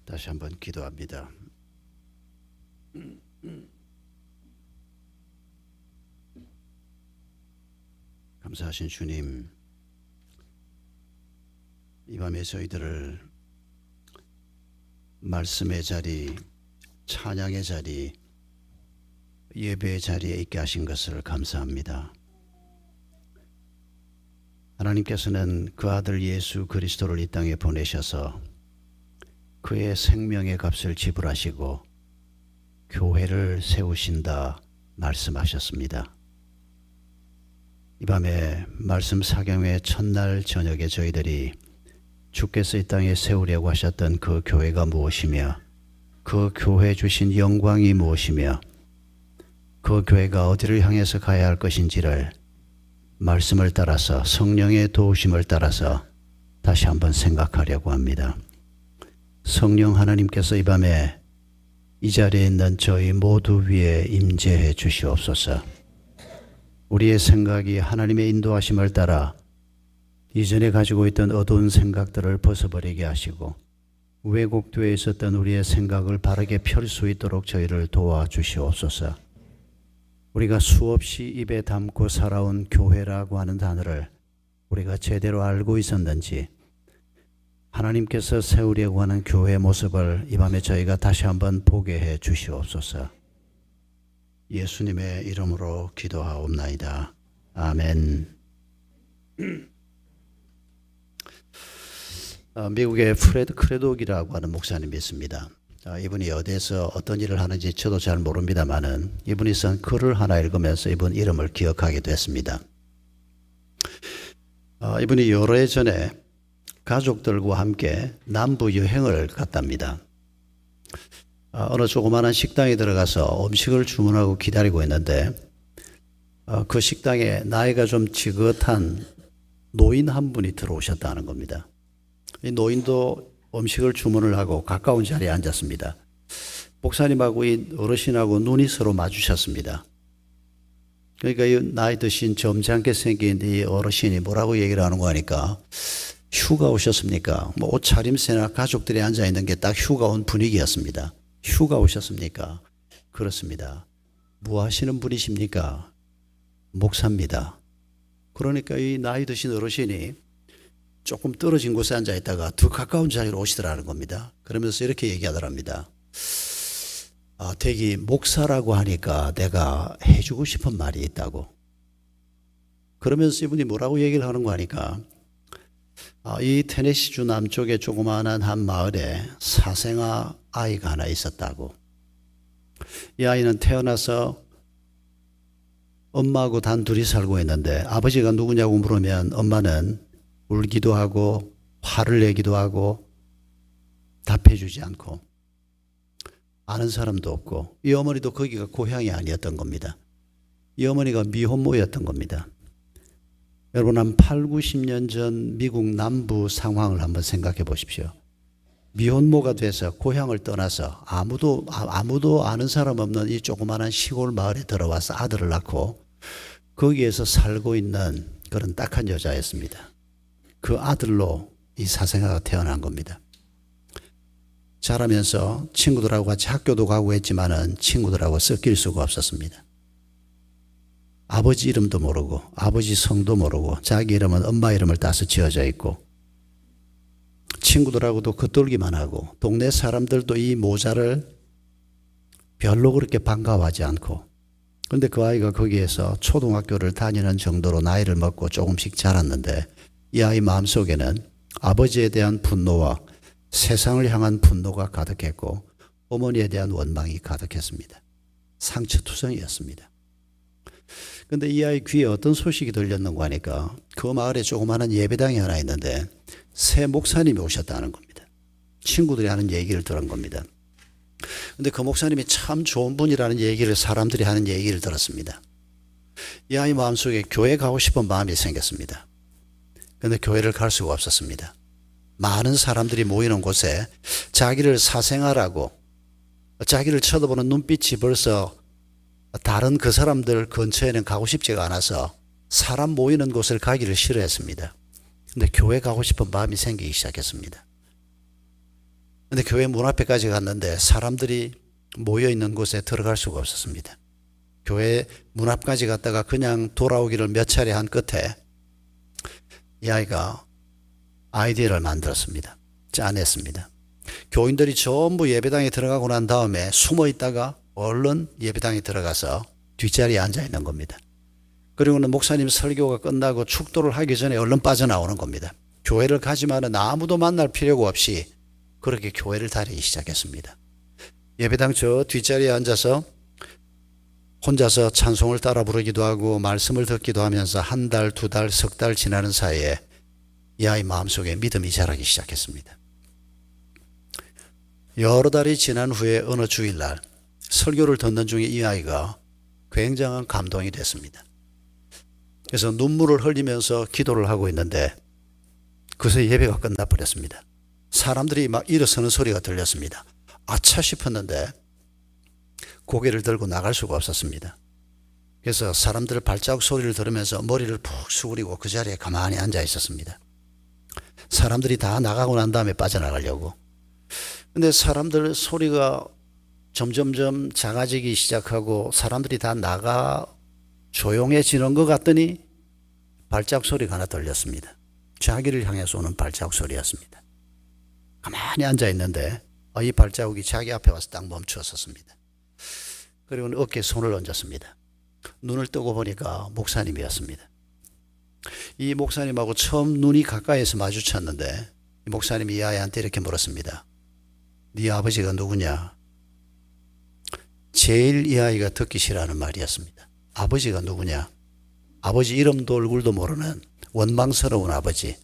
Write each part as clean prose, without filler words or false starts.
다시 한번 기도합니다. 감사하신 주님, 이 밤에 저희들을 말씀의 자리, 찬양의 자리, 예배의 자리에 있게 하신 것을 감사합니다. 하나님께서는 그 아들 예수 그리스도를 이 땅에 보내셔서 그의 생명의 값을 지불하시고 교회를 세우신다 말씀하셨습니다. 이 밤에 말씀 사경회 첫날 저녁에 저희들이 주께서 이 땅에 세우려고 하셨던 그 교회가 무엇이며 그 교회 주신 영광이 무엇이며 그 교회가 어디를 향해서 가야 할 것인지를 말씀을 따라서 성령의 도우심을 따라서 다시 한번 생각하려고 합니다. 성령 하나님께서 이 밤에 이 자리에 있는 저희 모두 위에 임재해 주시옵소서. 우리의 생각이 하나님의 인도하심을 따라 이전에 가지고 있던 어두운 생각들을 벗어버리게 하시고 왜곡되어 있었던 우리의 생각을 바르게 펼 수 있도록 저희를 도와주시옵소서. 우리가 수없이 입에 담고 살아온 교회라고 하는 단어를 우리가 제대로 알고 있었는지 하나님께서 세우려고 하는 교회의 모습을 이 밤에 저희가 다시 한번 보게 해 주시옵소서. 예수님의 이름으로 기도하옵나이다. 아멘. 미국의 프레드 크레독이라고 하는 목사님이 있습니다. 이분이 어디에서 어떤 일을 하는지 저도 잘 모릅니다만은 이분이 쓴 글을 하나 읽으면서 이분 이름을 기억하게 됐습니다. 이분이 여러 해 전에 가족들과 함께 남부 여행을 갔답니다. 어느 조그마한 식당에 들어가서 음식을 주문하고 기다리고 있는데 그 식당에 나이가 좀 지긋한 노인 한 분이 들어오셨다는 겁니다. 이 노인도 음식을 주문을 하고 가까운 자리에 앉았습니다. 목사님하고 이 어르신하고 눈이 서로 마주쳤습니다. 그러니까 이 나이 드신 점잖게 생긴 이 어르신이 뭐라고 얘기를 하는 거 하니까 휴가 오셨습니까? 뭐 옷차림새나 가족들이 앉아있는 게 딱 휴가 온 분위기였습니다. 휴가 오셨습니까? 그렇습니다. 뭐 하시는 분이십니까? 목사입니다. 그러니까 이 나이 드신 어르신이 조금 떨어진 곳에 앉아있다가 더 가까운 자리로 오시더라는 겁니다. 그러면서 이렇게 얘기하더랍니다. 대기 목사라고 하니까 내가 해주고 싶은 말이 있다고. 그러면서 이분이 뭐라고 얘기를 하는 거 하니까 이 테네시주 남쪽에 조그마한 한 마을에 사생아 아이가 하나 있었다고. 이 아이는 태어나서 엄마하고 단둘이 살고 있는데 아버지가 누구냐고 물으면 엄마는 울기도 하고 화를 내기도 하고 답해주지 않고 아는 사람도 없고 이 어머니도 거기가 고향이 아니었던 겁니다. 이 어머니가 미혼모였던 겁니다. 여러분 한 8, 90년 전 미국 남부 상황을 한번 생각해 보십시오. 미혼모가 돼서 고향을 떠나서 아무도 아는 사람 없는 이 조그마한 시골 마을에 들어와서 아들을 낳고 거기에서 살고 있는 그런 딱한 여자였습니다. 그 아들로 이 사생아가 태어난 겁니다. 자라면서 친구들하고 같이 학교도 가고 했지만은 친구들하고 섞일 수가 없었습니다. 아버지 이름도 모르고 아버지 성도 모르고 자기 이름은 엄마 이름을 따서 지어져 있고 친구들하고도 겉돌기만 하고 동네 사람들도 이 모자를 별로 그렇게 반가워하지 않고 그런데 그 아이가 거기에서 초등학교를 다니는 정도로 나이를 먹고 조금씩 자랐는데 이 아이 마음속에는 아버지에 대한 분노와 세상을 향한 분노가 가득했고 어머니에 대한 원망이 가득했습니다. 상처투성이었습니다. 그런데 이 아이 귀에 어떤 소식이 들렸는가 하니까 그 마을에 조그마한 예배당이 하나 있는데 새 목사님이 오셨다는 겁니다. 친구들이 하는 얘기를 들은 겁니다. 그런데 그 목사님이 참 좋은 분이라는 얘기를 사람들이 하는 얘기를 들었습니다. 이 아이 마음속에 교회 가고 싶은 마음이 생겼습니다. 그런데 교회를 갈 수가 없었습니다. 많은 사람들이 모이는 곳에 자기를 사생아라고 자기를 쳐다보는 눈빛이 벌써 다른 그 사람들 근처에는 가고 싶지가 않아서 사람 모이는 곳을 가기를 싫어했습니다. 근데 교회 가고 싶은 마음이 생기기 시작했습니다. 근데 교회 문 앞에까지 갔는데 사람들이 모여 있는 곳에 들어갈 수가 없었습니다. 교회 문 앞까지 갔다가 그냥 돌아오기를 몇 차례 한 끝에 이 아이가 아이디어를 만들었습니다. 짜냈습니다. 교인들이 전부 예배당에 들어가고 난 다음에 숨어 있다가 얼른 예배당에 들어가서 뒷자리에 앉아 있는 겁니다. 그리고는 목사님 설교가 끝나고 축도를 하기 전에 얼른 빠져나오는 겁니다. 교회를 가지만은 아무도 만날 필요가 없이 그렇게 교회를 다니기 시작했습니다. 예배당 저 뒷자리에 앉아서 혼자서 찬송을 따라 부르기도 하고 말씀을 듣기도 하면서 한 달, 두 달, 석 달 지나는 사이에 이 아이 마음속에 믿음이 자라기 시작했습니다. 여러 달이 지난 후에 어느 주일날 설교를 듣는 중에 이 아이가 굉장한 감동이 됐습니다. 그래서 눈물을 흘리면서 기도를 하고 있는데 그새 예배가 끝나버렸습니다. 사람들이 막 일어서는 소리가 들렸습니다. 아차 싶었는데 고개를 들고 나갈 수가 없었습니다. 그래서 사람들 발자국 소리를 들으면서 머리를 푹 수그리고 그 자리에 가만히 앉아 있었습니다. 사람들이 다 나가고 난 다음에 빠져나가려고. 근데 사람들 소리가 점점점 작아지기 시작하고 사람들이 다 나가 조용해지는 것 같더니 발자국 소리가 하나 들렸습니다. 자기를 향해서 오는 발자국 소리였습니다. 가만히 앉아 있는데 이 발자국이 자기 앞에 와서 딱 멈추었습니다. 그리고 어깨에 손을 얹었습니다. 눈을 뜨고 보니까 목사님이었습니다. 이 목사님하고 처음 눈이 가까이에서 마주쳤는데 이 목사님이 이 아이한테 이렇게 물었습니다. 네 아버지가 누구냐? 제일 이 아이가 듣기 싫어하는 말이었습니다. 아버지가 누구냐? 아버지 이름도 얼굴도 모르는 원망스러운 아버지.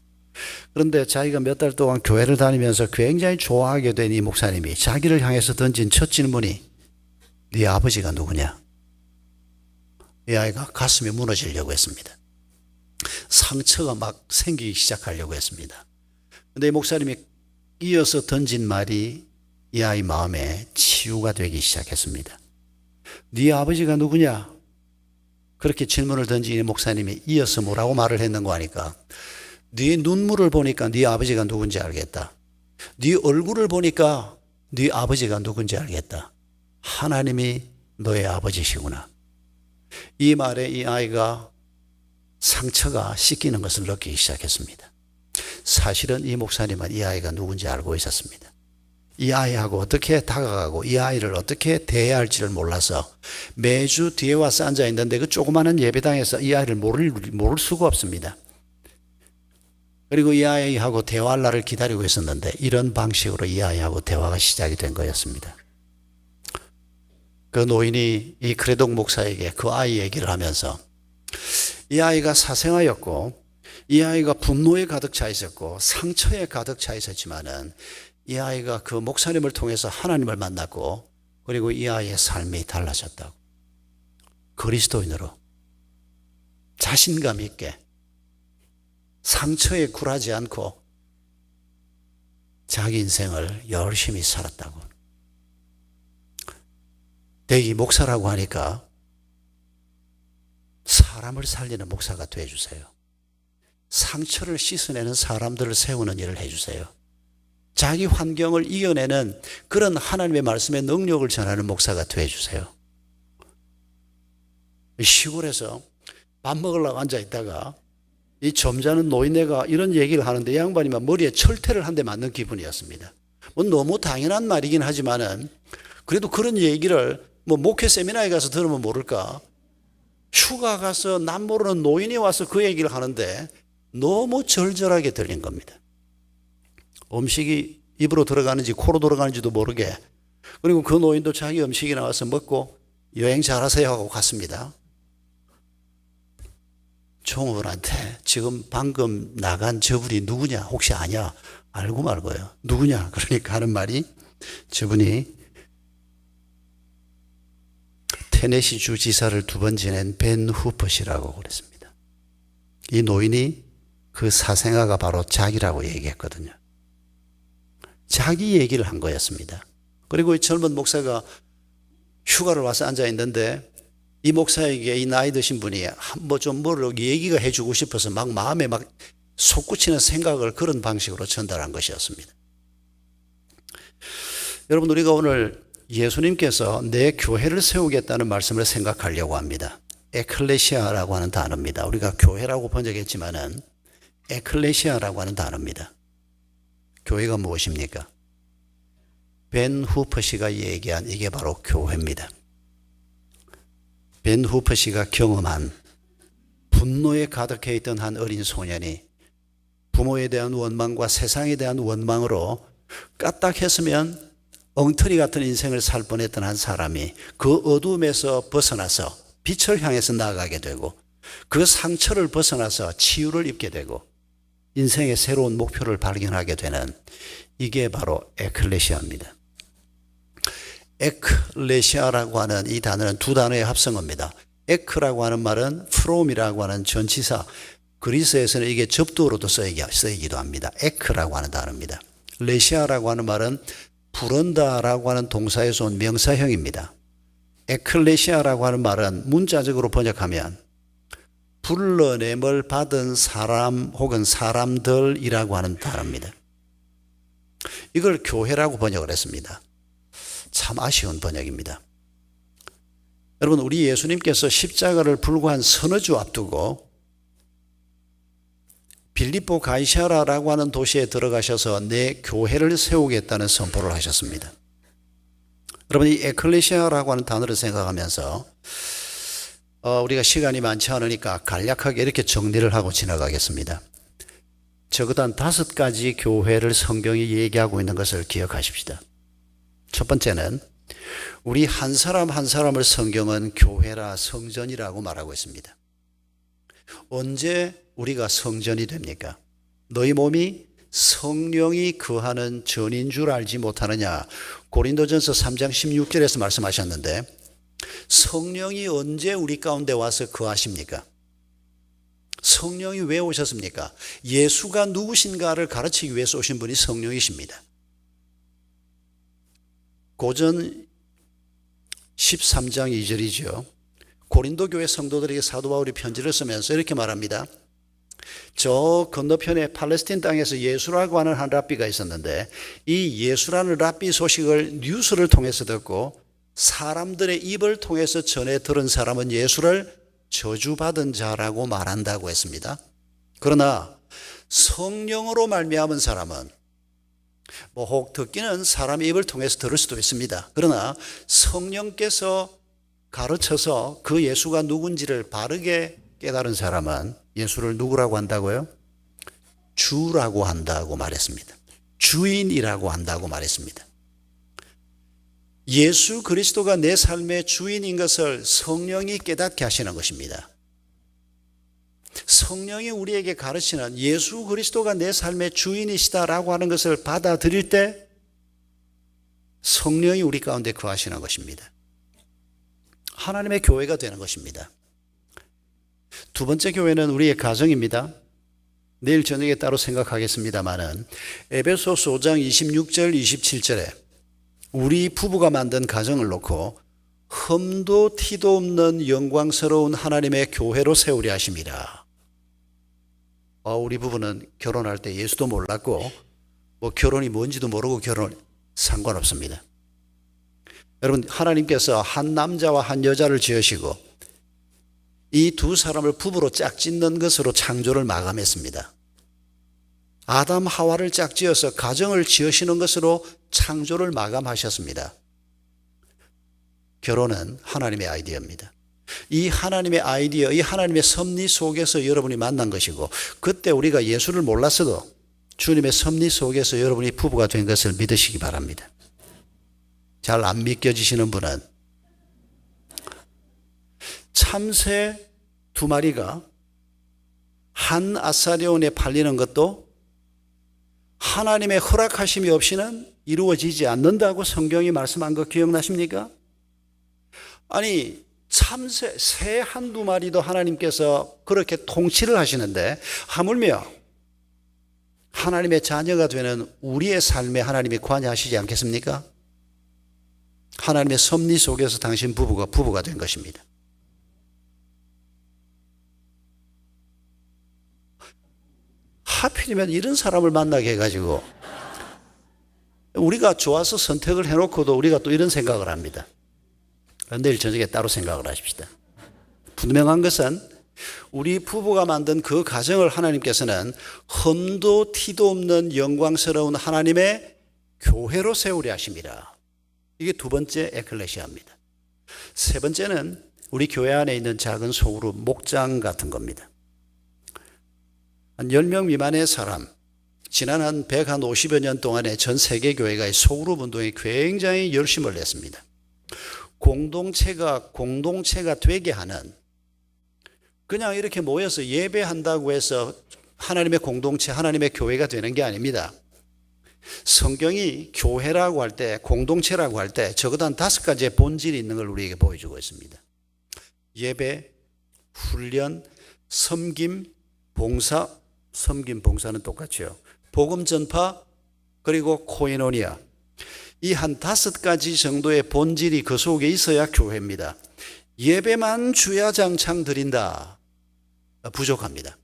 그런데 자기가 몇 달 동안 교회를 다니면서 굉장히 좋아하게 된 이 목사님이 자기를 향해서 던진 첫 질문이 네 아버지가 누구냐? 이 아이가 가슴이 무너지려고 했습니다. 상처가 막 생기기 시작하려고 했습니다. 그런데 이 목사님이 이어서 던진 말이 이 아이 마음에 치유가 되기 시작했습니다. 네 아버지가 누구냐? 그렇게 질문을 던진 이 목사님이 이어서 뭐라고 말을 했는고 하니까 네 눈물을 보니까 네 아버지가 누군지 알겠다. 네 얼굴을 보니까 네 아버지가 누군지 알겠다. 하나님이 너의 아버지시구나. 이 말에 이 아이가 상처가 씻기는 것을 느끼기 시작했습니다. 사실은 이 목사님은 이 아이가 누군지 알고 있었습니다. 이 아이하고 어떻게 다가가고 이 아이를 어떻게 대해야 할지를 몰라서 매주 뒤에 와서 앉아 있는데 그 조그마한 예배당에서 이 아이를 모를 수가 없습니다. 그리고 이 아이하고 대화할 날을 기다리고 있었는데 이런 방식으로 이 아이하고 대화가 시작이 된 거였습니다. 그 노인이 이 크레동 목사에게 그 아이 얘기를 하면서 이 아이가 사생아였고 이 아이가 분노에 가득 차 있었고 상처에 가득 차 있었지만은 이 아이가 그 목사님을 통해서 하나님을 만났고 그리고 이 아이의 삶이 달라졌다고. 그리스도인으로 자신감 있게 상처에 굴하지 않고 자기 인생을 열심히 살았다고. 대기 목사라고 하니까 사람을 살리는 목사가 되어주세요. 상처를 씻어내는 사람들을 세우는 일을 해주세요. 자기 환경을 이겨내는 그런 하나님의 말씀의 능력을 전하는 목사가 되어주세요. 시골에서 밥 먹으려고 앉아있다가 이 점잖은 노인네가 이런 얘기를 하는데 이 양반이 막 머리에 철퇴를 한 대 맞는 기분이었습니다. 뭐 너무 당연한 말이긴 하지만은 그래도 그런 얘기를 뭐 목회 세미나에 가서 들으면 모를까. 휴가 가서 남 모르는 노인이 와서 그 얘기를 하는데 너무 절절하게 들린 겁니다. 음식이 입으로 들어가는지 코로 들어가는지도 모르게. 그리고 그 노인도 자기 음식이 나와서 먹고 여행 잘하세요 하고 갔습니다. 종업원한테 지금 방금 나간 저분이 누구냐 혹시 아냐? 알고 말고요. 누구냐? 그러니까 하는 말이 저분이 테네시 주 지사를 2번 지낸 벤 후퍼시라고 그랬습니다. 이 노인이 그 사생아가 바로 자기라고 얘기했거든요. 자기 얘기를 한 거였습니다. 그리고 이 젊은 목사가 휴가를 와서 앉아 있는데 이 목사에게 이 나이 드신 분이 뭐 좀 뭐를 얘기가 해주고 싶어서 막 마음에 막 솟구치는 생각을 그런 방식으로 전달한 것이었습니다. 여러분, 우리가 오늘 예수님께서 내 교회를 세우겠다는 말씀을 생각하려고 합니다. 에클레시아라고 하는 단어입니다. 우리가 교회라고 번역했지만은 에클레시아라고 하는 단어입니다. 교회가 무엇입니까? 벤 후퍼 씨가 얘기한 이게 바로 교회입니다. 벤 후퍼 씨가 경험한 분노에 가득해 있던 한 어린 소년이 부모에 대한 원망과 세상에 대한 원망으로 까딱했으면 엉터리 같은 인생을 살 뻔했던 한 사람이 그 어둠에서 벗어나서 빛을 향해서 나아가게 되고 그 상처를 벗어나서 치유를 입게 되고 인생의 새로운 목표를 발견하게 되는 이게 바로 에클레시아입니다. 에클레시아라고 하는 이 단어는 두 단어의 합성어입니다. 에크라고 하는 말은 프롬이라고 하는 전치사, 그리스에서는 이게 접두어로도 쓰이기도 합니다. 에크라고 하는 단어입니다. 레시아라고 하는 말은 부른다라고 하는 동사에서 온 명사형입니다. 에클레시아라고 하는 말은 문자적으로 번역하면 불러냄을 받은 사람 혹은 사람들이라고 하는 단어입니다. 이걸 교회라고 번역을 했습니다. 참 아쉬운 번역입니다. 여러분, 우리 예수님께서 십자가를 불과 한 서너 주 앞두고 빌립보 가이사라라고 하는 도시에 들어가셔서 내 교회를 세우겠다는 선포를 하셨습니다. 여러분, 이 에클레시아라고 하는 단어를 생각하면서 우리가 시간이 많지 않으니까 간략하게 이렇게 정리를 하고 지나가겠습니다. 적어도 한 5가지 교회를 성경이 얘기하고 있는 것을 기억하십시다. 첫 번째는 우리 한 사람 한 사람을 성경은 교회라 성전이라고 말하고 있습니다. 언제 우리가 성전이 됩니까? 너희 몸이 성령이 거하는 전인 줄 알지 못하느냐. 고린도전서 3장 16절에서 말씀하셨는데 성령이 언제 우리 가운데 와서 거하십니까? 성령이 왜 오셨습니까? 예수가 누구신가를 가르치기 위해서 오신 분이 성령이십니다. 고전 13장 2절이죠. 고린도 교회 성도들에게 사도 바울이 편지를 쓰면서 이렇게 말합니다. 저 건너편에 팔레스틴 땅에서 예수라고 하는 한 랍비가 있었는데 이 예수라는 랍비 소식을 뉴스를 통해서 듣고 사람들의 입을 통해서 전해 들은 사람은 예수를 저주받은 자라고 말한다고 했습니다. 그러나 성령으로 말미암은 사람은 혹 듣기는 사람의 입을 통해서 들을 수도 있습니다. 그러나 성령께서 가르쳐서 그 예수가 누군지를 바르게 깨달은 사람은 예수를 누구라고 한다고요? 주라고 한다고 말했습니다. 주인이라고 한다고 말했습니다. 예수 그리스도가 내 삶의 주인인 것을 성령이 깨닫게 하시는 것입니다. 성령이 우리에게 가르치는 예수 그리스도가 내 삶의 주인이시다라고 하는 것을 받아들일 때 성령이 우리 가운데 거하시는 것입니다. 하나님의 교회가 되는 것입니다. 두 번째 교회는 우리의 가정입니다. 내일 저녁에 따로 생각하겠습니다마는 에베소서 5장 26절 27절에 우리 부부가 만든 가정을 놓고 흠도 티도 없는 영광스러운 하나님의 교회로 세우려 하심이라. 우리 부부는 결혼할 때 예수도 몰랐고 결혼이 뭔지도 모르고 상관없습니다. 여러분, 하나님께서 한 남자와 한 여자를 지으시고 이 두 사람을 부부로 짝짓는 것으로 창조를 마감했습니다. 아담 하와를 짝지어서 가정을 지으시는 것으로 창조를 마감하셨습니다. 결혼은 하나님의 아이디어입니다. 이 하나님의 아이디어, 이 하나님의 섭리 속에서 여러분이 만난 것이고 그때 우리가 예수를 몰랐어도 주님의 섭리 속에서 여러분이 부부가 된 것을 믿으시기 바랍니다. 잘 안 믿겨지시는 분은 참새 2마리가 한 아사리온에 팔리는 것도 하나님의 허락하심이 없이는 이루어지지 않는다고 성경이 말씀한 거 기억나십니까? 아니, 참새, 새 한두 마리도 하나님께서 그렇게 통치를 하시는데 하물며 하나님의 자녀가 되는 우리의 삶에 하나님이 관여하시지 않겠습니까? 하나님의 섭리 속에서 당신 부부가 된 것입니다. 하필이면 이런 사람을 만나게 해가지고 우리가 좋아서 선택을 해놓고도 우리가 또 이런 생각을 합니다. 내일 저녁에 따로 생각을 하십시다. 분명한 것은 우리 부부가 만든 그 가정을 하나님께서는 흠도 티도 없는 영광스러운 하나님의 교회로 세우려 하십니다. 이게 두 번째 에클레시아입니다. 세 번째는 우리 교회 안에 있는 작은 소그룹 목장 같은 겁니다. 한 10명 미만의 사람, 지난 한 150여 년 동안에 전 세계 교회가 소그룹 운동에 굉장히 열심을 냈습니다. 공동체가 되게 하는, 그냥 이렇게 모여서 예배한다고 해서 하나님의 공동체, 하나님의 교회가 되는 게 아닙니다. 성경이 교회라고 할 때, 공동체라고 할 때 적어도 한 5가지의 본질이 있는 걸 우리에게 보여주고 있습니다. 예배, 훈련, 섬김, 봉사, 섬김, 봉사는 똑같죠. 복음 전파, 그리고 코이노니아. 이 한 5가지 정도의 본질이 그 속에 있어야 교회입니다. 예배만 주야장창 드린다, 부족합니다.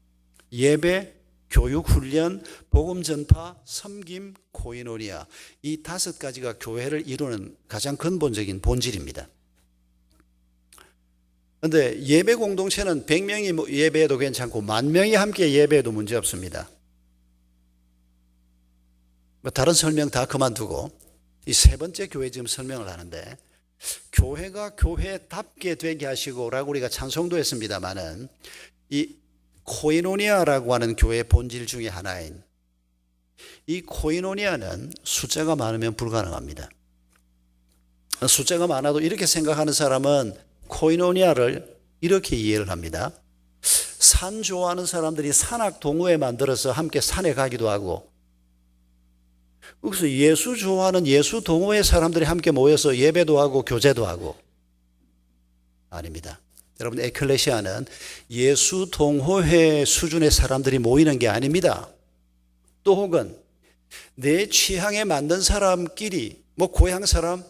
예배, 교육, 훈련, 복음 전파, 섬김, 코이노니아. 이 5가지가 교회를 이루는 가장 근본적인 본질입니다. 그런데 예배 공동체는 100명이 예배해도 괜찮고 10,000명이 함께 예배해도 문제 없습니다. 다른 설명 다 그만두고 이 세 번째 교회 지금 설명을 하는데, 교회가 교회답게 되게 하시고라고 우리가 찬송도 했습니다마는, 이 코이노니아라고 하는 교회의 본질 중에 하나인 이 코이노니아는 숫자가 많으면 불가능합니다. 숫자가 많아도 이렇게 생각하는 사람은 코이노니아를 이렇게 이해를 합니다. 산 좋아하는 사람들이 산악 동호회 만들어서 함께 산에 가기도 하고, 그래서 예수 좋아하는 예수 동호회 사람들이 함께 모여서 예배도 하고 교제도 하고, 아닙니다. 여러분, 에클레시아는 예수 동호회 수준의 사람들이 모이는 게 아닙니다. 또 혹은 내 취향에 맞는 사람끼리, 고향 사람,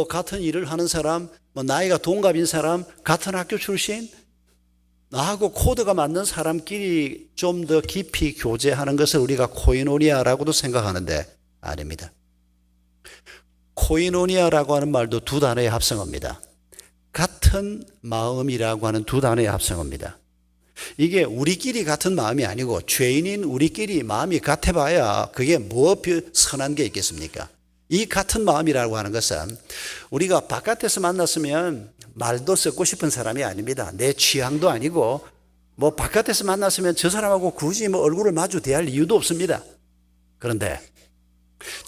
같은 일을 하는 사람, 나이가 동갑인 사람, 같은 학교 출신, 나하고 코드가 맞는 사람끼리 좀 더 깊이 교제하는 것을 우리가 코이노니아라고도 생각하는데 아닙니다. 코이노니아라고 하는 말도 두 단어의 합성어입니다. 같은 마음이라고 하는 두 단어의 합성어입니다. 이게 우리끼리 같은 마음이 아니고 죄인인 우리끼리 마음이 같아봐야 그게 뭐 선한 게 있겠습니까? 이 같은 마음이라고 하는 것은 우리가 바깥에서 만났으면 말도 섞고 싶은 사람이 아닙니다. 내 취향도 아니고 바깥에서 만났으면 저 사람하고 굳이 얼굴을 마주 대할 이유도 없습니다. 그런데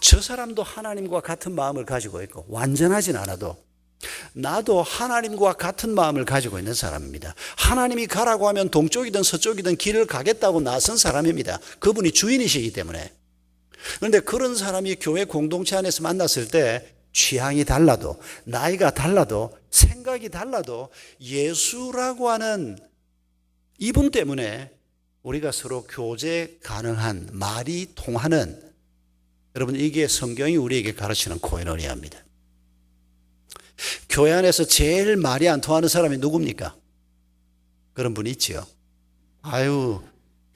저 사람도 하나님과 같은 마음을 가지고 있고, 완전하진 않아도 나도 하나님과 같은 마음을 가지고 있는 사람입니다. 하나님이 가라고 하면 동쪽이든 서쪽이든 길을 가겠다고 나선 사람입니다. 그분이 주인이시기 때문에. 그런데 그런 사람이 교회 공동체 안에서 만났을 때 취향이 달라도, 나이가 달라도, 생각이 달라도 예수라고 하는 이분 때문에 우리가 서로 교제 가능한, 말이 통하는, 여러분, 이게 성경이 우리에게 가르치는 코이노니아입니다. 교회 안에서 제일 말이 안 통하는 사람이 누굽니까? 그런 분이 있지요. 아유,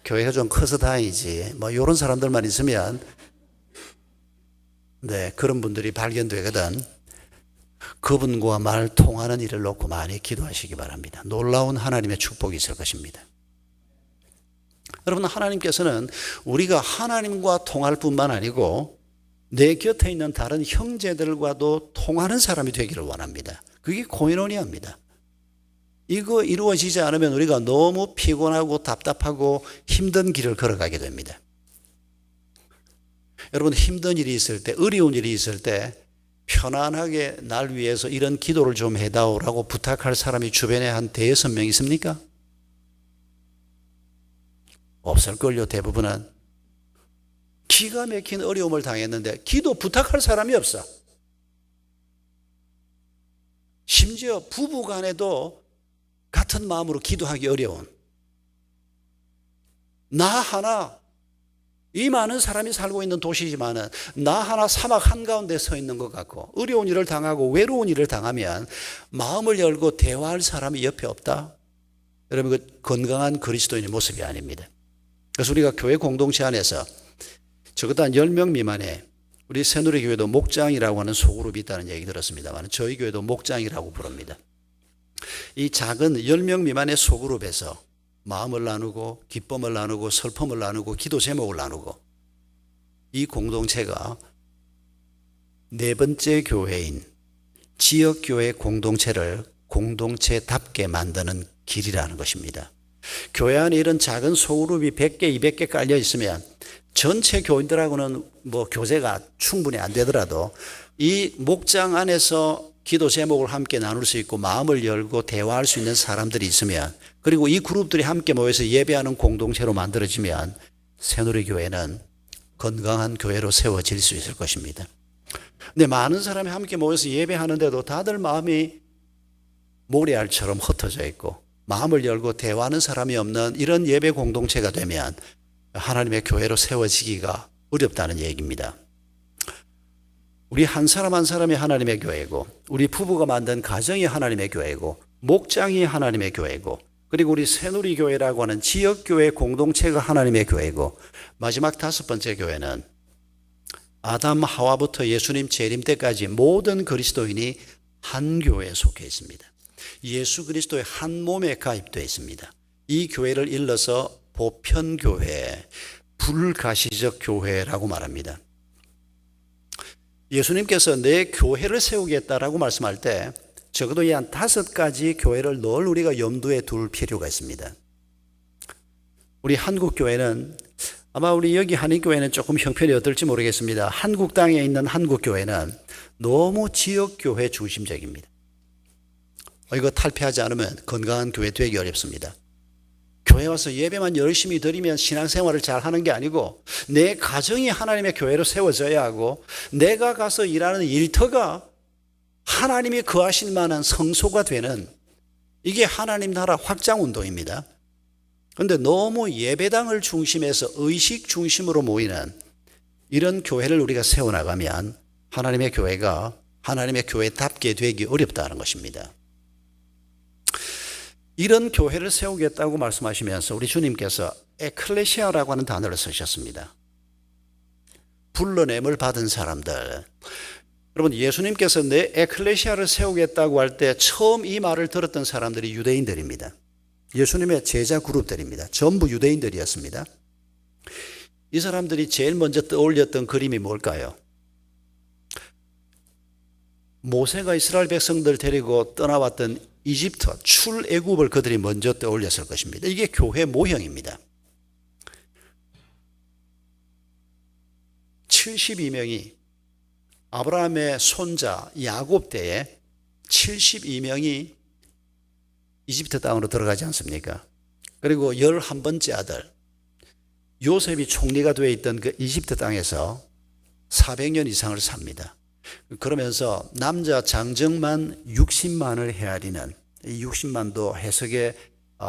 교회가 좀 커서 다행이지, 이런 사람들만 있으면, 네, 그런 분들이 발견되거든. 그분과 말 통하는 일을 놓고 많이 기도하시기 바랍니다. 놀라운 하나님의 축복이 있을 것입니다. 여러분, 하나님께서는 우리가 하나님과 통할 뿐만 아니고 내 곁에 있는 다른 형제들과도 통하는 사람이 되기를 원합니다. 그게 코이노니아입니다. 이거 이루어지지 않으면 우리가 너무 피곤하고 답답하고 힘든 길을 걸어가게 됩니다. 여러분, 힘든 일이 있을 때, 어려운 일이 있을 때 편안하게 날 위해서 이런 기도를 좀 해다오라고 부탁할 사람이 주변에 한 5명 있습니까? 없을걸요. 대부분은 기가 막힌 어려움을 당했는데 기도 부탁할 사람이 없어. 심지어 부부 간에도 같은 마음으로 기도하기 어려운, 나 하나, 이 많은 사람이 살고 있는 도시지만은 나 하나 사막 한가운데 서 있는 것 같고, 어려운 일을 당하고 외로운 일을 당하면 마음을 열고 대화할 사람이 옆에 없다. 여러분, 그 건강한 그리스도인의 모습이 아닙니다. 그래서 우리가 교회 공동체 안에서 적어도 한 10명 미만의 우리 새누리교회도 목장이라고 하는 소그룹이 있다는 얘기 들었습니다만 저희 교회도 목장이라고 부릅니다. 이 작은 10명 미만의 소그룹에서 마음을 나누고 기쁨을 나누고 슬픔을 나누고 기도 제목을 나누고 이 공동체가 네 번째 교회인 지역교회 공동체를 공동체답게 만드는 길이라는 것입니다. 교회 안에 이런 작은 소그룹이 100개, 200개 깔려 있으면 전체 교인들하고는 교제가 충분히 안 되더라도 이 목장 안에서 기도 제목을 함께 나눌 수 있고 마음을 열고 대화할 수 있는 사람들이 있으면 그리고 이 그룹들이 함께 모여서 예배하는 공동체로 만들어지면 새누리교회는 건강한 교회로 세워질 수 있을 것입니다. 근데 많은 사람이 함께 모여서 예배하는데도 다들 마음이 모래알처럼 흩어져 있고 마음을 열고 대화하는 사람이 없는 이런 예배 공동체가 되면 하나님의 교회로 세워지기가 어렵다는 얘기입니다. 우리 한 사람 한 사람이 하나님의 교회고 우리 부부가 만든 가정이 하나님의 교회고 목장이 하나님의 교회고 그리고 우리 새누리교회라고 하는 지역교회 공동체가 하나님의 교회고 마지막 5번째 교회는 아담 하와부터 예수님 재림 때까지 모든 그리스도인이 한 교회에 속해 있습니다. 예수 그리스도의 한 몸에 가입되어 있습니다. 이 교회를 일러서 보편교회, 불가시적 교회라고 말합니다. 예수님께서 내 교회를 세우겠다라고 말씀할 때 적어도 이 한 5가지 교회를 늘 우리가 염두에 둘 필요가 있습니다. 우리 한국교회는 아마 우리 여기 한인교회는 조금 형편이 어떨지 모르겠습니다. 한국 땅에 있는 한국교회는 너무 지역교회 중심적입니다. 이거 탈피하지 않으면 건강한 교회 되기 어렵습니다. 교회 와서 예배만 열심히 드리면 신앙생활을 잘 하는 게 아니고 내 가정이 하나님의 교회로 세워져야 하고 내가 가서 일하는 일터가 하나님이 거하실 만한 성소가 되는 이게 하나님 나라 확장 운동입니다. 그런데 너무 예배당을 중심해서 의식 중심으로 모이는 이런 교회를 우리가 세워나가면 하나님의 교회가 하나님의 교회답게 되기 어렵다는 것입니다. 이런 교회를 세우겠다고 말씀하시면서 우리 주님께서 에클레시아라고 하는 단어를 쓰셨습니다. 불러냄을 받은 사람들. 여러분, 예수님께서 내 에클레시아를 세우겠다고 할 때 처음 이 말을 들었던 사람들이 유대인들입니다. 예수님의 제자 그룹들입니다. 전부 유대인들이었습니다. 이 사람들이 제일 먼저 떠올렸던 그림이 뭘까요? 모세가 이스라엘 백성들 데리고 떠나왔던 이집트 출애굽을 그들이 먼저 떠올렸을 것입니다. 이게 교회 모형입니다. 72명이 아브라함의 손자 야곱 때에 72명이 이집트 땅으로 들어가지 않습니까? 그리고 11번째 아들 요셉이 총리가 되어 있던 그 이집트 땅에서 400년 이상을 삽니다. 그러면서 남자 장정만 60만을 헤아리는 이 60만도 해석에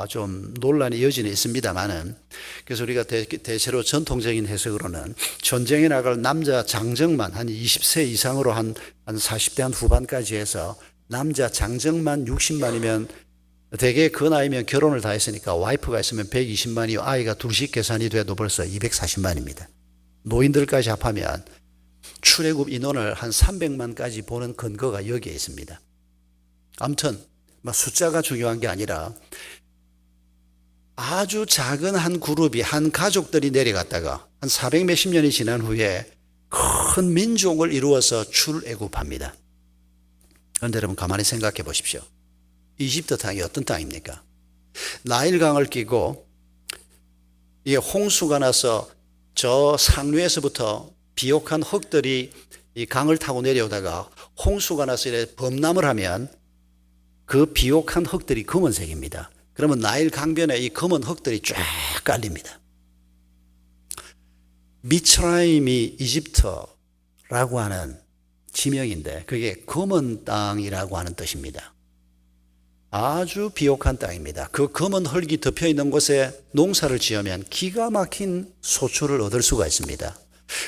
좀 논란이 여전히 있습니다만은 그래서 우리가 대체로 전통적인 해석으로는 전쟁에 나갈 남자 장정만 한 20세 이상으로 한 40대 한 후반까지 해서 남자 장정만 60만이면 대개 그 나이면 결혼을 다 했으니까 와이프가 있으면 120만이요 아이가 둘씩 계산이 돼도 벌써 240만입니다. 노인들까지 합하면 출애굽 인원을 한 300만까지 보는 근거가 여기에 있습니다. 아무튼 숫자가 중요한 게 아니라 아주 작은 한 그룹이 한 가족들이 내려갔다가 한 400 몇십 년이 지난 후에 큰 민족을 이루어서 출애굽합니다. 그런데 여러분 가만히 생각해 보십시오. 이집트 땅이 어떤 땅입니까? 나일강을 끼고 이게 홍수가 나서 저 상류에서부터 비옥한 흙들이 이 강을 타고 내려오다가 홍수가 나서 이렇게 범람을 하면 그 비옥한 흙들이 검은색입니다. 그러면 나일 강변에 이 검은 흙들이 쫙 깔립니다. 미츠라임이 이집트라고 하는 지명인데 그게 검은 땅이라고 하는 뜻입니다. 아주 비옥한 땅입니다. 그 검은 흙이 덮여 있는 곳에 농사를 지으면 기가 막힌 소출을 얻을 수가 있습니다.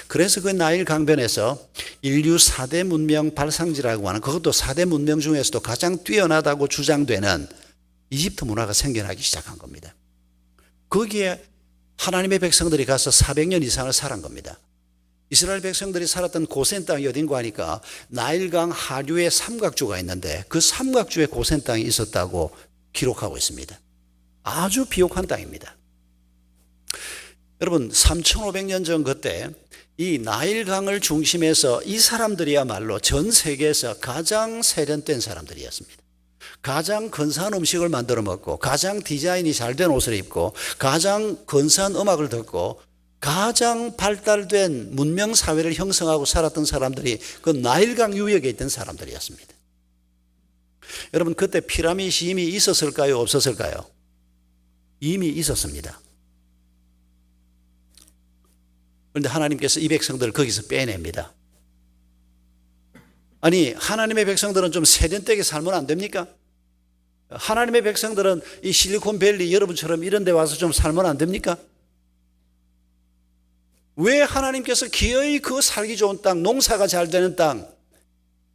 그래서 그 나일 강변에서 인류 4대 문명 발상지라고 하는 그것도 4대 문명 중에서도 가장 뛰어나다고 주장되는 이집트 문화가 생겨나기 시작한 겁니다. 거기에 하나님의 백성들이 가서 400년 이상을 살은 겁니다. 이스라엘 백성들이 살았던 고센 땅이 어딘가 하니까 나일강 하류에 삼각주가 있는데 그 삼각주에 고센 땅이 있었다고 기록하고 있습니다. 아주 비옥한 땅입니다. 여러분 3500년 전 그때 이 나일강을 중심해서 이 사람들이야말로 전 세계에서 가장 세련된 사람들이었습니다. 가장 근사한 음식을 만들어 먹고 가장 디자인이 잘된 옷을 입고 가장 근사한 음악을 듣고 가장 발달된 문명 사회를 형성하고 살았던 사람들이 그 나일강 유역에 있던 사람들이었습니다. 여러분 그때 피라미드이 이미 있었을까요? 없었을까요? 이미 있었습니다. 그런데 하나님께서 이 백성들을 거기서 빼냅니다. 아니 하나님의 백성들은 좀 세련되게 살면 안 됩니까? 하나님의 백성들은 이 실리콘밸리 여러분처럼 이런 데 와서 좀 살면 안 됩니까? 왜 하나님께서 기어이 그 살기 좋은 땅, 농사가 잘 되는 땅,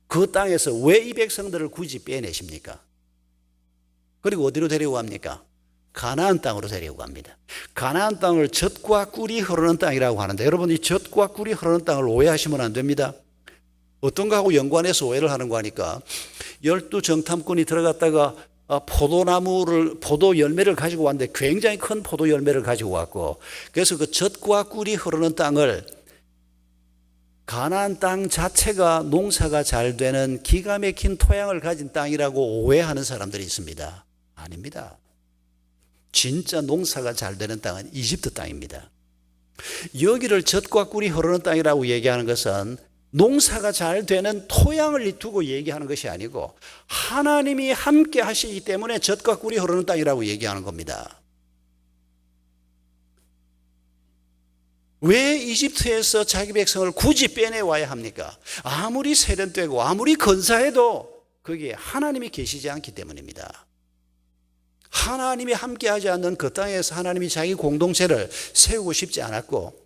그 땅에서 왜 이 백성들을 굳이 빼내십니까? 그리고 어디로 데리고 갑니까? 가나안 땅으로 데리고 갑니다. 가나안 땅을 젖과 꿀이 흐르는 땅이라고 하는데 여러분 이 젖과 꿀이 흐르는 땅을 오해하시면 안 됩니다. 어떤 거하고 연관해서 오해를 하는 거 하니까 12정탐꾼이 들어갔다가 포도 열매를 가지고 왔는데 굉장히 큰 포도 열매를 가지고 왔고 그래서 그 젖과 꿀이 흐르는 땅을 가나안 땅 자체가 농사가 잘 되는 기가 막힌 토양을 가진 땅이라고 오해하는 사람들이 있습니다. 아닙니다. 진짜 농사가 잘 되는 땅은 이집트 땅입니다. 여기를 젖과 꿀이 흐르는 땅이라고 얘기하는 것은 농사가 잘 되는 토양을 두고 얘기하는 것이 아니고 하나님이 함께 하시기 때문에 젖과 꿀이 흐르는 땅이라고 얘기하는 겁니다. 왜 이집트에서 자기 백성을 굳이 빼내와야 합니까? 아무리 세련되고 아무리 근사해도 거기에 하나님이 계시지 않기 때문입니다. 하나님이 함께하지 않는 그 땅에서 하나님이 자기 공동체를 세우고 싶지 않았고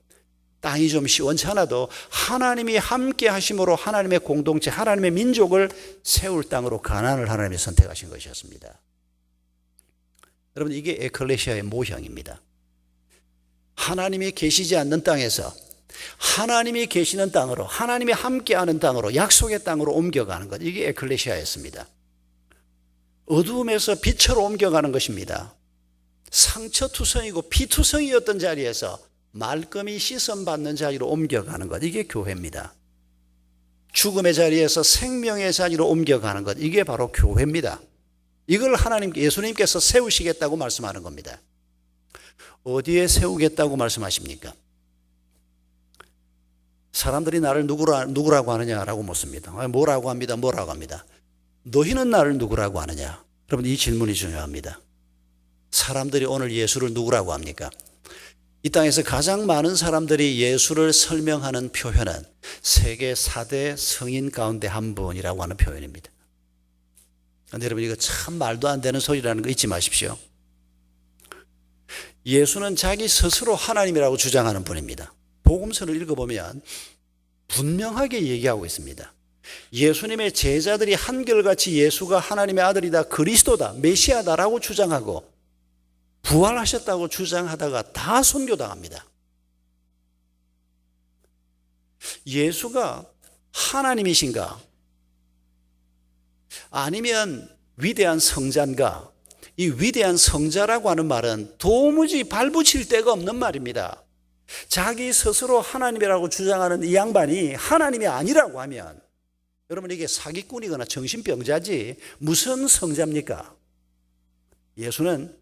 땅이 좀 시원찮아도 하나님이 함께 하심으로 하나님의 공동체, 하나님의 민족을 세울 땅으로 가나안을 하나님이 선택하신 것이었습니다. 여러분 이게 에클레시아의 모형입니다. 하나님이 계시지 않는 땅에서 하나님이 계시는 땅으로, 하나님이 함께하는 땅으로, 약속의 땅으로 옮겨가는 것, 이게 에클레시아였습니다. 어두움에서 빛으로 옮겨가는 것입니다. 상처투성이고 피투성이었던 자리에서 말끔히 씻음받는 자리로 옮겨가는 것, 이게 교회입니다. 죽음의 자리에서 생명의 자리로 옮겨가는 것, 이게 바로 교회입니다. 이걸 예수님께서 세우시겠다고 말씀하는 겁니다. 어디에 세우겠다고 말씀하십니까? 사람들이 나를 누구라고 하느냐라고 묻습니다. 뭐라고 합니다. 뭐라고 합니다. 너희는 나를 누구라고 하느냐? 여러분 이 질문이 중요합니다. 사람들이 오늘 예수를 누구라고 합니까? 이 땅에서 가장 많은 사람들이 예수를 설명하는 표현은 세계 4대 성인 가운데 한 분이라고 하는 표현입니다. 그런데 여러분 이거 참 말도 안 되는 소리라는 거 잊지 마십시오. 예수는 자기 스스로 하나님이라고 주장하는 분입니다. 복음서를 읽어보면 분명하게 얘기하고 있습니다. 예수님의 제자들이 한결같이 예수가 하나님의 아들이다, 그리스도다, 메시아다라고 주장하고 부활하셨다고 주장하다가 다 순교당합니다. 예수가 하나님이신가? 아니면 위대한 성자인가? 이 위대한 성자라고 하는 말은 도무지 발붙일 데가 없는 말입니다. 자기 스스로 하나님이라고 주장하는 이 양반이 하나님이 아니라고 하면 여러분 이게 사기꾼이거나 정신병자지 무슨 성자입니까? 예수는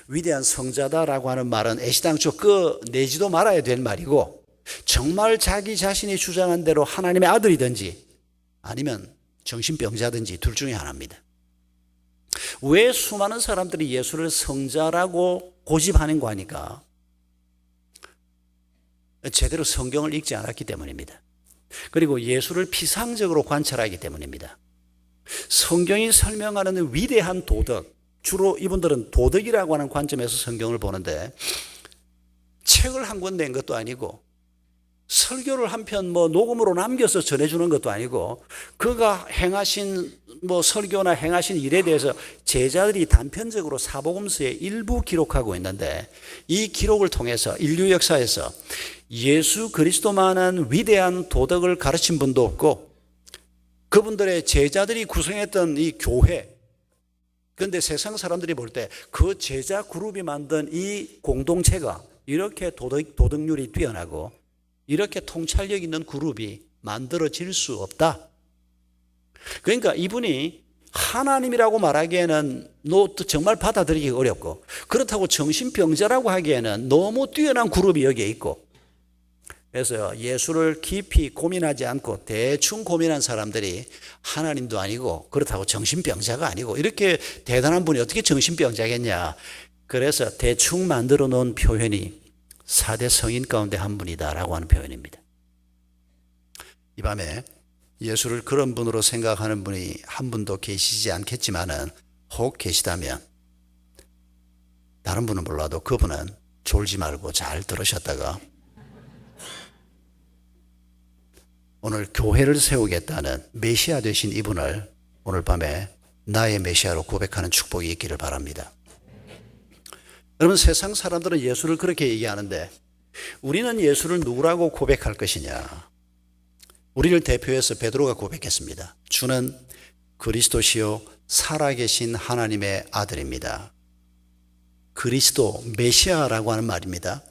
위대한 성자다라고 하는 말은 애시당초 내지도 말아야 될 말이고 정말 자기 자신이 주장한 대로 하나님의 아들이든지 아니면 정신병자든지 둘 중에 하나입니다. 왜 수많은 사람들이 예수를 성자라고 고집하는 거 하니까 제대로 성경을 읽지 않았기 때문입니다. 그리고 예수를 피상적으로 관찰하기 때문입니다. 성경이 설명하는 위대한 도덕, 주로 이분들은 도덕이라고 하는 관점에서 성경을 보는데 책을 한 권 낸 것도 아니고 설교를 한 편 녹음으로 남겨서 전해주는 것도 아니고 그가 행하신 설교나 행하신 일에 대해서 제자들이 단편적으로 사복음서에 일부 기록하고 있는데 이 기록을 통해서 인류 역사에서 예수 그리스도만한 위대한 도덕을 가르친 분도 없고 그분들의 제자들이 구성했던 이 교회, 그런데 세상 사람들이 볼 때 그 제자 그룹이 만든 이 공동체가 이렇게 도덕률이 뛰어나고 이렇게 통찰력 있는 그룹이 만들어질 수 없다. 그러니까 이분이 하나님이라고 말하기에는 정말 받아들이기 어렵고, 그렇다고 정신병자라고 하기에는 너무 뛰어난 그룹이 여기에 있고, 그래서 예수를 깊이 고민하지 않고 대충 고민한 사람들이 하나님도 아니고 그렇다고 정신병자가 아니고, 이렇게 대단한 분이 어떻게 정신병자겠냐. 그래서 대충 만들어 놓은 표현이 4대 성인 가운데 한 분이다라고 하는 표현입니다. 이 밤에 예수를 그런 분으로 생각하는 분이 한 분도 계시지 않겠지만은, 혹 계시다면 다른 분은 몰라도 그분은 졸지 말고 잘 들으셨다가 오늘 교회를 세우겠다는 메시아 되신 이분을 오늘 밤에 나의 메시아로 고백하는 축복이 있기를 바랍니다. 여러분, 세상 사람들은 예수를 그렇게 얘기하는데 우리는 예수를 누구라고 고백할 것이냐? 우리를 대표해서 베드로가 고백했습니다. 주는 그리스도시요 살아계신 하나님의 아들입니다. 그리스도, 메시아라고 하는 말입니다.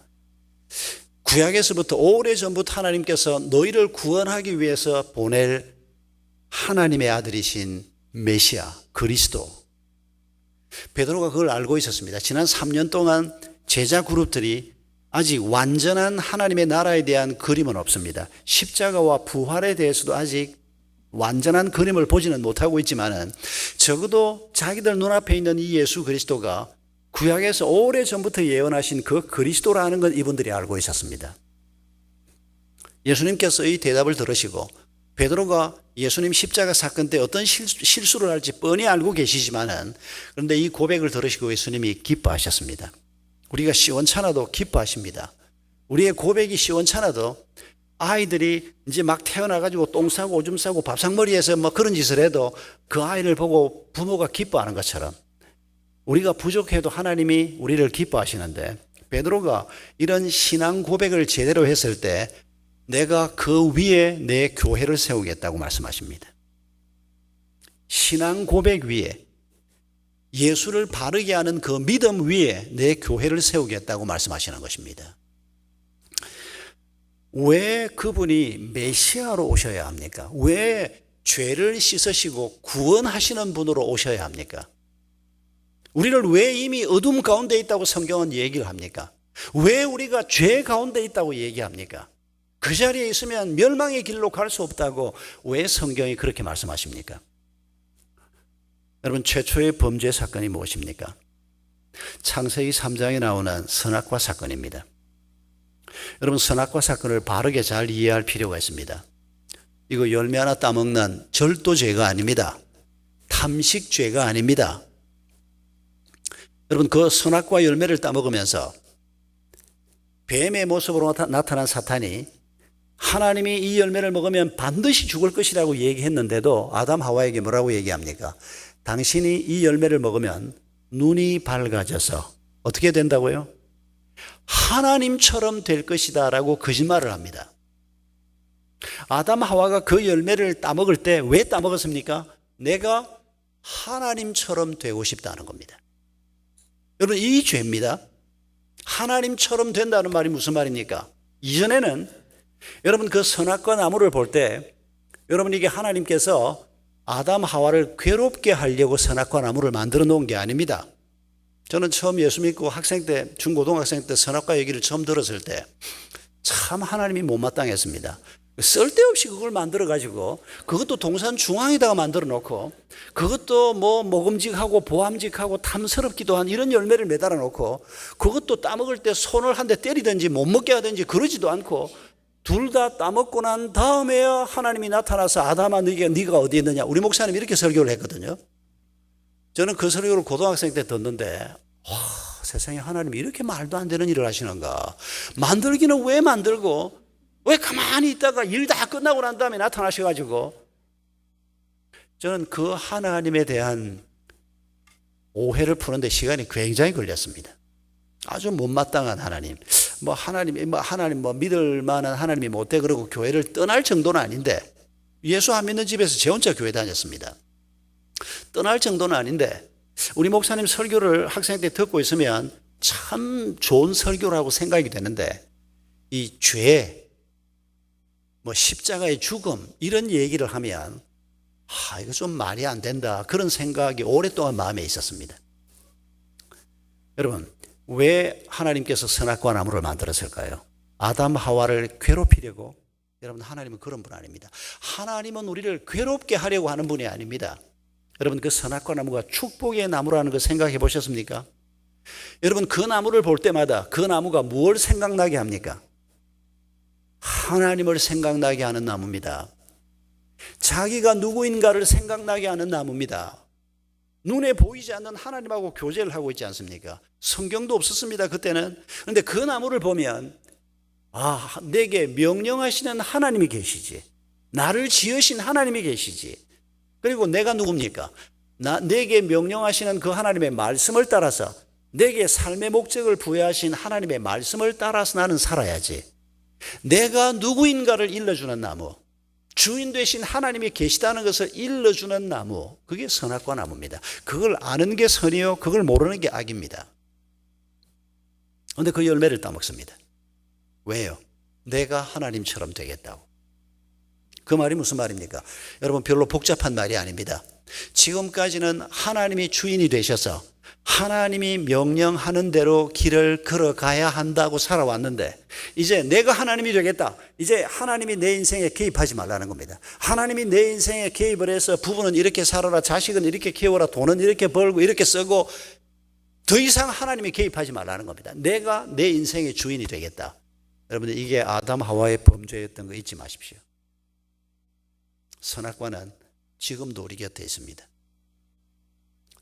구약에서부터 오래전부터 하나님께서 너희를 구원하기 위해서 보낼 하나님의 아들이신 메시아, 그리스도. 베드로가 그걸 알고 있었습니다. 지난 3년 동안 제자 그룹들이 아직 완전한 하나님의 나라에 대한 그림은 없습니다. 십자가와 부활에 대해서도 아직 완전한 그림을 보지는 못하고 있지만은, 적어도 자기들 눈앞에 있는 이 예수 그리스도가 구약에서 오래전부터 예언하신 그 그리스도라는 건 이분들이 알고 있었습니다. 예수님께서 이 대답을 들으시고 베드로가 예수님 십자가 사건 때 어떤 실수를 할지 뻔히 알고 계시지만은, 그런데 이 고백을 들으시고 예수님이 기뻐하셨습니다. 우리가 시원찮아도 기뻐하십니다. 우리의 고백이 시원찮아도 아이들이 이제 막 태어나가지고 똥 싸고 오줌 싸고 밥상머리에서 뭐 그런 짓을 해도 그 아이를 보고 부모가 기뻐하는 것처럼 우리가 부족해도 하나님이 우리를 기뻐하시는데, 베드로가 이런 신앙 고백을 제대로 했을 때 내가 그 위에 내 교회를 세우겠다고 말씀하십니다. 신앙 고백 위에, 예수를 바르게 하는 그 믿음 위에 내 교회를 세우겠다고 말씀하시는 것입니다. 왜 그분이 메시아로 오셔야 합니까? 왜 죄를 씻으시고 구원하시는 분으로 오셔야 합니까? 우리를 왜 이미 어둠 가운데 있다고 성경은 얘기를 합니까? 왜 우리가 죄 가운데 있다고 얘기합니까? 그 자리에 있으면 멸망의 길로 갈 수 없다고 왜 성경이 그렇게 말씀하십니까? 여러분, 최초의 범죄 사건이 무엇입니까? 창세기 3장에 나오는 선악과 사건입니다. 여러분, 선악과 사건을 바르게 잘 이해할 필요가 있습니다. 이거 열매 하나 따먹는 절도죄가 아닙니다. 탐식죄가 아닙니다. 여러분, 그 선악과 열매를 따먹으면서 뱀의 모습으로 나타난 사탄이 하나님이 이 열매를 먹으면 반드시 죽을 것이라고 얘기했는데도 아담 하와에게 뭐라고 얘기합니까? 당신이 이 열매를 먹으면 눈이 밝아져서 어떻게 된다고요? 하나님처럼 될 것이다 라고 거짓말을 합니다. 아담 하와가 그 열매를 따먹을 때 왜 따먹었습니까? 내가 하나님처럼 되고 싶다는 겁니다. 여러분, 이 죄입니다. 하나님처럼 된다는 말이 무슨 말입니까? 이전에는 여러분 그 선악과 나무를 볼 때 여러분 이게 하나님께서 아담 하와를 괴롭게 하려고 선악과 나무를 만들어 놓은 게 아닙니다. 저는 처음 예수 믿고 학생 때, 중고등학생 때 선악과 얘기를 처음 들었을 때 참 하나님이 못마땅했습니다. 쓸데없이 그걸 만들어 가지고 그것도 동산 중앙에다가 만들어 놓고 그것도 뭐 먹음직하고 보암직하고 탐스럽기도 한 이런 열매를 매달아 놓고 그것도 따먹을 때 손을 한 대 때리든지 못 먹게 하든지 그러지도 않고 둘 다 따먹고 난 다음에야 하나님이 나타나서 아담아 네가 어디 있느냐. 우리 목사님이 이렇게 설교를 했거든요. 저는 그 설교를 고등학생 때 듣는데 세상에 하나님이 이렇게 말도 안 되는 일을 하시는가. 만들기는 왜 만들고 왜 가만히 있다가 일 다 끝나고 난 다음에 나타나셔가지고, 저는 그 하나님에 대한 오해를 푸는데 시간이 굉장히 걸렸습니다. 아주 못마땅한 하나님. 하나님 믿을 만한 하나님이 못 돼 그러고 교회를 떠날 정도는 아닌데, 예수 안 믿는 집에서 제 혼자 교회 다녔습니다. 떠날 정도는 아닌데 우리 목사님 설교를 학생 때 듣고 있으면 참 좋은 설교라고 생각이 되는데, 이 죄, 십자가의 죽음 이런 얘기를 하면 이거 좀 말이 안 된다, 그런 생각이 오랫동안 마음에 있었습니다. 여러분, 왜 하나님께서 선악과 나무를 만들었을까요? 아담 하와를 괴롭히려고? 여러분, 하나님은 그런 분 아닙니다. 하나님은 우리를 괴롭게 하려고 하는 분이 아닙니다. 여러분, 그 선악과 나무가 축복의 나무라는 거 생각해 보셨습니까? 여러분, 그 나무를 볼 때마다 그 나무가 무엇을 생각나게 합니까? 하나님을 생각나게 하는 나무입니다. 자기가 누구인가를 생각나게 하는 나무입니다. 눈에 보이지 않는 하나님하고 교제를 하고 있지 않습니까? 성경도 없었습니다, 그때는. 그런데 그 나무를 보면 내게 명령하시는 하나님이 계시지, 나를 지으신 하나님이 계시지, 그리고 내가 누굽니까? 내게 명령하시는 그 하나님의 말씀을 따라서, 내게 삶의 목적을 부여하신 하나님의 말씀을 따라서 나는 살아야지. 내가 누구인가를 일러주는 나무, 주인 되신 하나님이 계시다는 것을 일러주는 나무, 그게 선악과 나무입니다. 그걸 아는 게 선이요, 그걸 모르는 게 악입니다. 그런데 그 열매를 따먹습니다. 왜요? 내가 하나님처럼 되겠다고. 그 말이 무슨 말입니까? 여러분, 별로 복잡한 말이 아닙니다. 지금까지는 하나님이 주인이 되셔서 하나님이 명령하는 대로 길을 걸어가야 한다고 살아왔는데, 이제 내가 하나님이 되겠다. 이제 하나님이 내 인생에 개입하지 말라는 겁니다. 하나님이 내 인생에 개입을 해서 부부는 이렇게 살아라, 자식은 이렇게 키워라, 돈은 이렇게 벌고 이렇게 쓰고, 더 이상 하나님이 개입하지 말라는 겁니다. 내가 내 인생의 주인이 되겠다. 여러분들, 이게 아담 하와의 범죄였던 거 잊지 마십시오. 선악과는 지금도 우리 곁에 있습니다.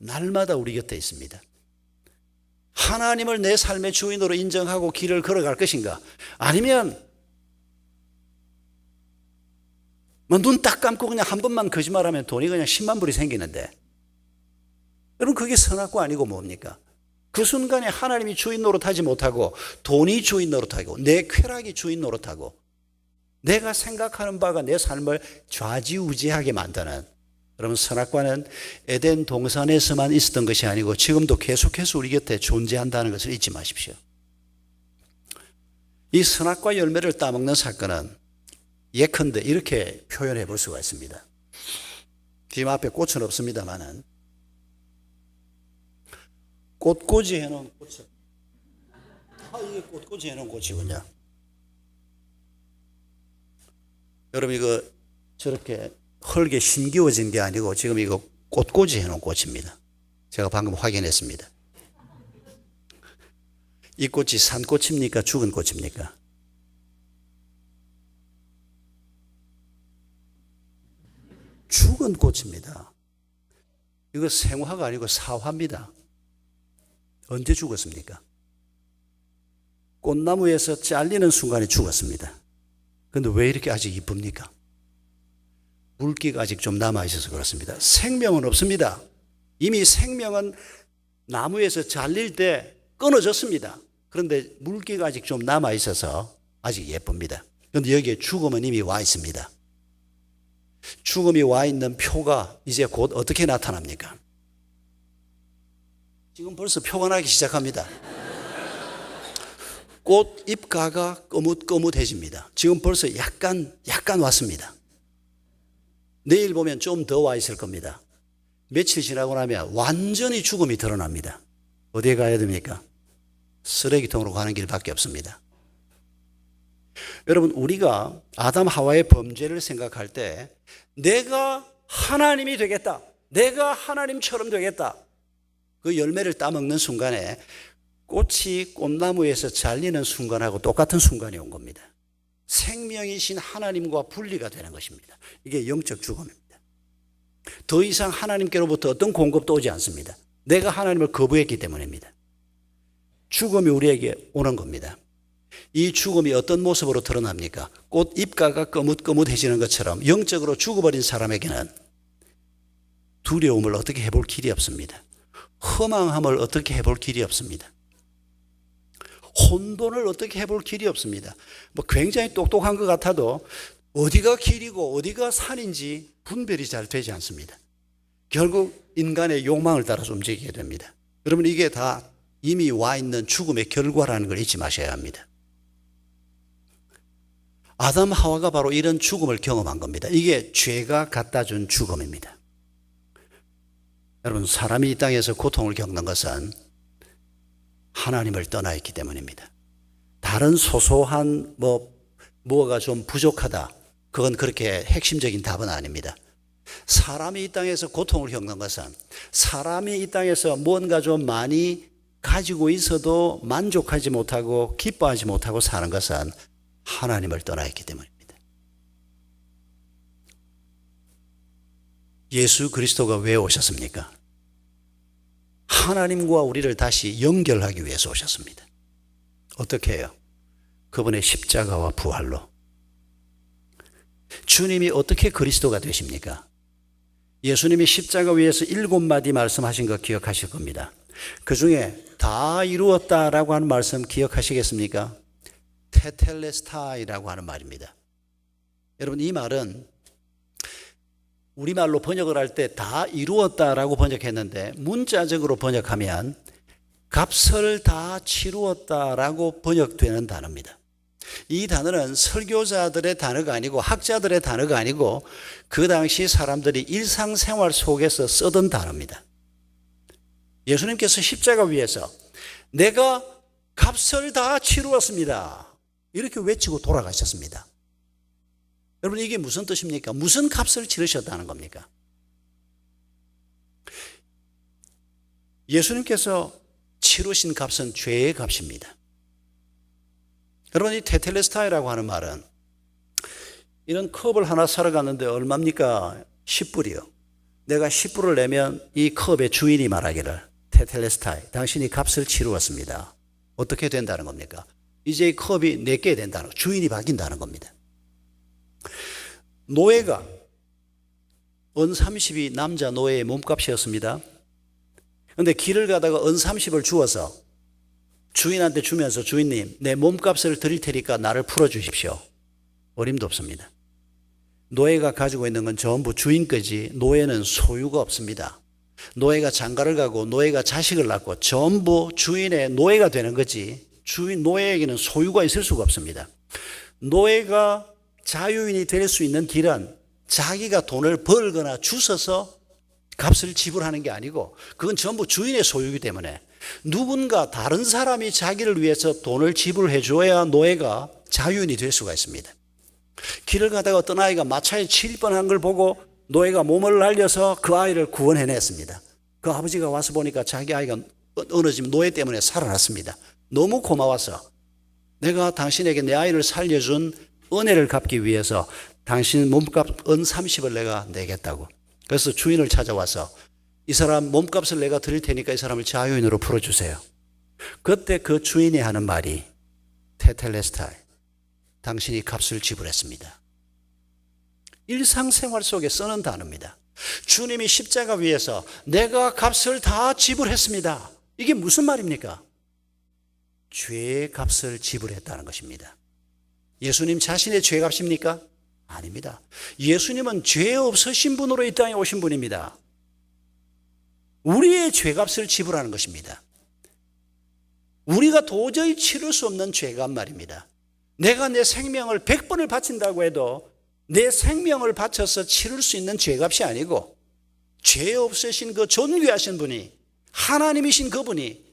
날마다 우리 곁에 있습니다. 하나님을 내 삶의 주인으로 인정하고 길을 걸어갈 것인가? 아니면 눈 딱 감고 그냥 한 번만 거짓말하면 돈이 그냥 10만 불이 생기는데, 여러분, 그게 선악과 아니고 뭡니까? 그 순간에 하나님이 주인 노릇하지 못하고 돈이 주인 노릇하고 내 쾌락이 주인 노릇하고 내가 생각하는 바가 내 삶을 좌지우지하게 만드는, 여러분, 선악과는 에덴 동산에서만 있었던 것이 아니고 지금도 계속해서 우리 곁에 존재한다는 것을 잊지 마십시오. 이 선악과 열매를 따먹는 사건은 예컨대 이렇게 표현해 볼 수가 있습니다. 지금 앞에 꽃은 없습니다만은 꽃꽂이 해놓은 꽃이, 이게 꽃꽂이 해놓은 꽃이군요. 여러분, 이거 저렇게 흙에 심기워진 게 아니고 지금 이거 꽃꽂이 해놓은 꽃입니다. 제가 방금 확인했습니다. 이 꽃이 산꽃입니까? 죽은 꽃입니까? 죽은 꽃입니다. 이거 생화가 아니고 사화입니다. 언제 죽었습니까? 꽃나무에서 잘리는 순간에 죽었습니다. 그런데 왜 이렇게 아직 이쁩니까? 물기가 아직 좀 남아있어서 그렇습니다. 생명은 없습니다. 이미 생명은 나무에서 잘릴 때 끊어졌습니다. 그런데 물기가 아직 좀 남아있어서 아직 예쁩니다. 그런데 여기에 죽음은 이미 와 있습니다. 죽음이 와 있는 표가 이제 곧 어떻게 나타납니까? 지금 벌써 표가 나기 시작합니다. 꽃 잎가가 거뭇거뭇해집니다. 지금 벌써 약간 왔습니다. 내일 보면 좀 더 와 있을 겁니다. 며칠 지나고 나면 완전히 죽음이 드러납니다. 어디에 가야 됩니까? 쓰레기통으로 가는 길밖에 없습니다. 여러분, 우리가 아담 하와의 범죄를 생각할 때 내가 하나님이 되겠다, 내가 하나님처럼 되겠다, 그 열매를 따먹는 순간에 꽃이 꽃나무에서 잘리는 순간하고 똑같은 순간이 온 겁니다. 생명이신 하나님과 분리가 되는 것입니다. 이게 영적 죽음입니다. 더 이상 하나님께로부터 어떤 공급도 오지 않습니다. 내가 하나님을 거부했기 때문입니다. 죽음이 우리에게 오는 겁니다. 이 죽음이 어떤 모습으로 드러납니까? 꽃 잎가가 거뭇거뭇해지는 것처럼 영적으로 죽어버린 사람에게는 두려움을 어떻게 해볼 길이 없습니다. 허망함을 어떻게 해볼 길이 없습니다. 혼돈을 어떻게 해볼 길이 없습니다. 뭐 굉장히 똑똑한 것 같아도 어디가 길이고 어디가 산인지 분별이 잘 되지 않습니다. 결국 인간의 욕망을 따라서 움직이게 됩니다. 여러분, 이게 다 이미 와 있는 죽음의 결과라는 걸 잊지 마셔야 합니다. 아담 하와가 바로 이런 죽음을 경험한 겁니다. 이게 죄가 갖다 준 죽음입니다. 여러분, 사람이 이 땅에서 고통을 겪는 것은 하나님을 떠나 있기 때문입니다. 다른 소소한 뭐가 좀 부족하다, 그건 그렇게 핵심적인 답은 아닙니다. 사람이 이 땅에서 고통을 겪는 것은 사람이 이 땅에서 뭔가 좀 많이 가지고 있어도 만족하지 못하고 기뻐하지 못하고 사는 것은 하나님을 떠나 있기 때문입니다. 예수 그리스도가 왜 오셨습니까? 하나님과 우리를 다시 연결하기 위해서 오셨습니다. 어떻게 해요? 그분의 십자가와 부활로. 주님이 어떻게 그리스도가 되십니까? 예수님이 십자가 위에서 7마디 말씀하신 거 기억하실 겁니다. 그 중에 다 이루었다라고 하는 말씀 기억하시겠습니까? 테텔레스타이라고 하는 말입니다. 여러분, 이 말은 우리말로 번역을 할 때 다 이루었다라고 번역했는데 문자적으로 번역하면 값을 다 치루었다라고 번역되는 단어입니다. 이 단어는 설교자들의 단어가 아니고 학자들의 단어가 아니고 그 당시 사람들이 일상생활 속에서 쓰던 단어입니다. 예수님께서 십자가 위에서 내가 값을 다 치루었습니다, 이렇게 외치고 돌아가셨습니다. 여러분, 이게 무슨 뜻입니까? 무슨 값을 치르셨다는 겁니까? 예수님께서 치르신 값은 죄의 값입니다. 여러분, 이 테텔레스타이라고 하는 말은 이런 컵을 하나 사러 갔는데 얼마입니까? 10불이요. 내가 10불을 내면 이 컵의 주인이 말하기를 테텔레스타이, 당신이 값을 치루었습니다. 어떻게 된다는 겁니까? 이제 이 컵이 내게 된다는, 주인이 바뀐다는 겁니다. 노예가 은 30이 남자 노예의 몸값이었습니다. 그런데 길을 가다가 은 30을 주어서 주인한테 주면서 주인님, 내 몸값을 드릴 테니까 나를 풀어주십시오. 어림도 없습니다. 노예가 가지고 있는 건 전부 주인 거지 노예는 소유가 없습니다. 노예가 장가를 가고 노예가 자식을 낳고 전부 주인의 노예가 되는 거지 노예에게는 소유가 있을 수가 없습니다. 노예가 자유인이 될 수 있는 길은 자기가 돈을 벌거나 주셔서 값을 지불하는 게 아니고 그건 전부 주인의 소유이기 때문에 누군가 다른 사람이 자기를 위해서 돈을 지불해 줘야 노예가 자유인이 될 수가 있습니다. 길을 가다가 어떤 아이가 마차에 칠 뻔한 걸 보고 노예가 몸을 날려서 그 아이를 구원해냈습니다. 그 아버지가 와서 보니까 자기 아이가 어느 집 노예 때문에 살아났습니다. 너무 고마워서 내가 당신에게 내 아이를 살려준 은혜를 갚기 위해서 당신 몸값 은 30을 내가 내겠다고. 그래서 주인을 찾아와서 이 사람 몸값을 내가 드릴 테니까 이 사람을 자유인으로 풀어주세요. 그때 그 주인이 하는 말이 테텔레스타이, 당신이 값을 지불했습니다. 일상생활 속에 쓰는 단어입니다. 주님이 십자가 위에서 내가 값을 다 지불했습니다. 이게 무슨 말입니까? 죄의 값을 지불했다는 것입니다. 예수님 자신의 죄값입니까? 아닙니다. 예수님은 죄 없으신 분으로 이 땅에 오신 분입니다. 우리의 죄값을 지불하는 것입니다. 우리가 도저히 치를 수 없는 죄값 말입니다. 내가 내 생명을 100번을 바친다고 해도 내 생명을 바쳐서 치를 수 있는 죄값이 아니고 죄 없으신 그 존귀하신 분이, 하나님이신 그분이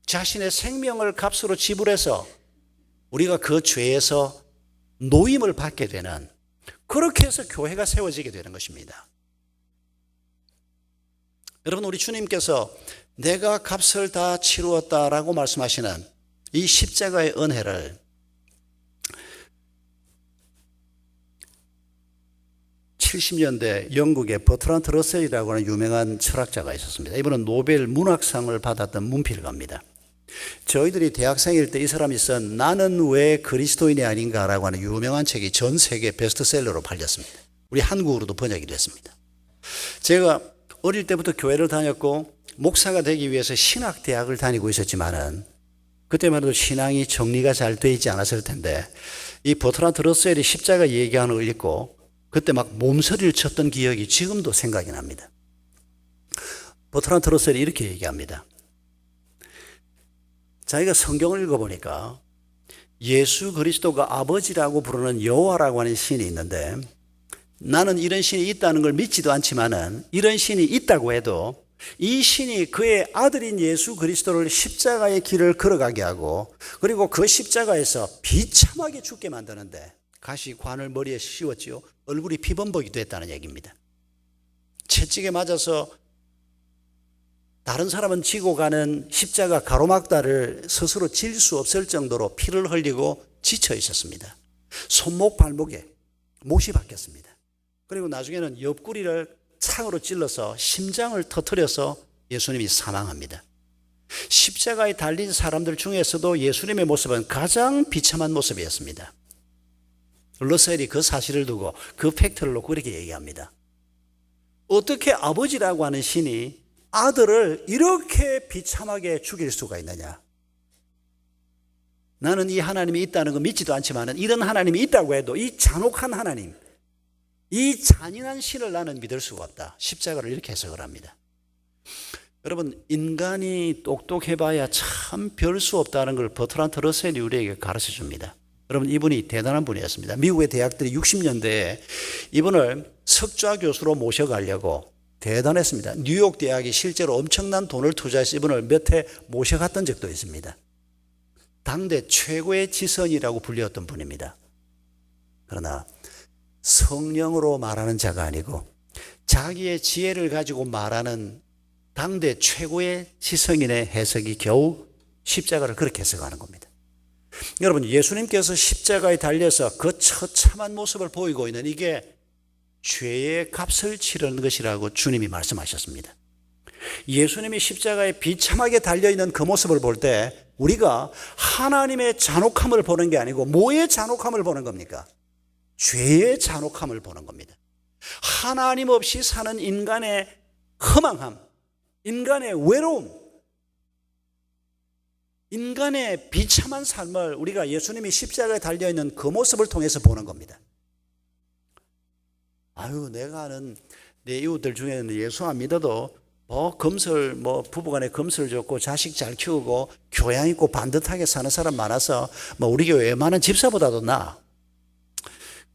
자신의 생명을 값으로 지불해서 우리가 그 죄에서 노임을 받게 되는, 그렇게 해서 교회가 세워지게 되는 것입니다. 여러분, 우리 주님께서 내가 값을 다 치루었다라고 말씀하시는 이 십자가의 은혜를 70년대 영국의 버트란트 러셀이라고 하는 유명한 철학자가 있었습니다. 이분은 노벨 문학상을 받았던 문필가입니다. 저희들이 대학생일 때 이 사람이 쓴 나는 왜 그리스도인이 아닌가라고 하는 유명한 책이 전 세계 베스트셀러로 팔렸습니다. 우리 한국어로도 번역이 됐습니다. 제가 어릴 때부터 교회를 다녔고 목사가 되기 위해서 신학대학을 다니고 있었지만은 그때만 해도 신앙이 정리가 잘 돼 있지 않았을 텐데 이 버트란드 러셀이 십자가 얘기하는 걸 읽고 그때 막 몸서리를 쳤던 기억이 지금도 생각이 납니다. 버트란드 러셀이 이렇게 얘기합니다. 자기가 성경을 읽어보니까 예수 그리스도가 아버지라고 부르는 여호와라고 하는 신이 있는데 나는 이런 신이 있다는 걸 믿지도 않지만은 이런 신이 있다고 해도 이 신이 그의 아들인 예수 그리스도를 십자가의 길을 걸어가게 하고 그리고 그 십자가에서 비참하게 죽게 만드는데 가시 관을 머리에 씌웠지요. 얼굴이 피범벅이 됐다는 얘기입니다. 채찍에 맞아서 다른 사람은 지고 가는 십자가 가로막다를 스스로 질 수 없을 정도로 피를 흘리고 지쳐 있었습니다. 손목 발목에 못이 박혔습니다. 그리고 나중에는 옆구리를 창으로 찔러서 심장을 터뜨려서 예수님이 사망합니다. 십자가에 달린 사람들 중에서도 예수님의 모습은 가장 비참한 모습이었습니다. 러셀이 그 사실을 두고 그 팩트를 놓고 그렇게 얘기합니다. 어떻게 아버지라고 하는 신이 아들을 이렇게 비참하게 죽일 수가 있느냐? 나는 이 하나님이 있다는 거 믿지도 않지만 이런 하나님이 있다고 해도 이 잔혹한 하나님, 이 잔인한 신을 나는 믿을 수가 없다. 십자가를 이렇게 해석을 합니다. 여러분, 인간이 똑똑해봐야 참 별 수 없다는 걸 버트란드 러셀이 우리에게 가르쳐 줍니다. 여러분, 이분이 대단한 분이었습니다. 미국의 대학들이 60년대에 이분을 석좌 교수로 모셔가려고 대단했습니다. 뉴욕 대학이 실제로 엄청난 돈을 투자해서 이분을 몇 해 모셔갔던 적도 있습니다. 당대 최고의 지성이라고 불렸던 분입니다. 그러나 성령으로 말하는 자가 아니고 자기의 지혜를 가지고 말하는 당대 최고의 지성인의 해석이 겨우 십자가를 그렇게 해석하는 겁니다. 여러분, 예수님께서 십자가에 달려서 그 처참한 모습을 보이고 있는 이게 죄의 값을 치르는 것이라고 주님이 말씀하셨습니다. 예수님이 십자가에 비참하게 달려있는 그 모습을 볼 때 우리가 하나님의 잔혹함을 보는 게 아니고 뭐의 잔혹함을 보는 겁니까? 죄의 잔혹함을 보는 겁니다. 하나님 없이 사는 인간의 허망함, 인간의 외로움, 인간의 비참한 삶을 우리가 예수님이 십자가에 달려있는 그 모습을 통해서 보는 겁니다. 아유, 내가 아는 내 이웃들 중에는 예수 안 믿어도 부부간에 검술 좋고 자식 잘 키우고 교양 있고 반듯하게 사는 사람 많아서 우리 교회 웬만한 집사보다도 나아.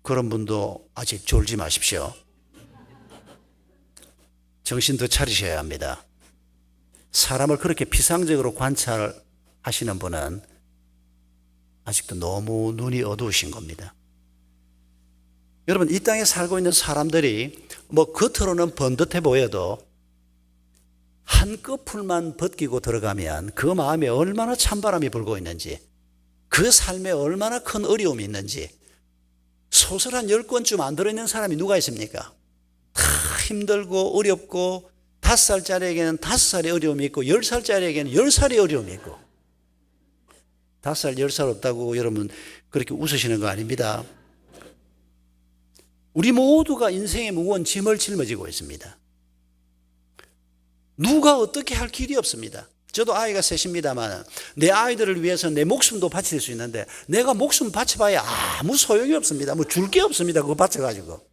그런 분도 아직 졸지 마십시오. 정신 더 차리셔야 합니다. 사람을 그렇게 피상적으로 관찰하시는 분은 아직도 너무 눈이 어두우신 겁니다. 여러분, 이 땅에 살고 있는 사람들이 겉으로는 번듯해 보여도 한꺼풀만 벗기고 들어가면 그 마음에 얼마나 찬바람이 불고 있는지, 그 삶에 얼마나 큰 어려움이 있는지, 소설 한 10권쯤 안 들어있는 사람이 누가 있습니까? 다 힘들고 어렵고 5살짜리에게는 5살의 어려움이 있고 10살짜리에게는 10살의 어려움이 있고 5살, 10살 없다고 여러분 그렇게 웃으시는 거 아닙니다. 우리 모두가 인생의 무거운 짐을 짊어지고 있습니다. 누가 어떻게 할 길이 없습니다. 저도 아이가 셋입니다만 내 아이들을 위해서 내 목숨도 바칠 수 있는데 내가 목숨 바쳐봐야 아무 소용이 없습니다. 줄 게 없습니다. 그거 바쳐가지고.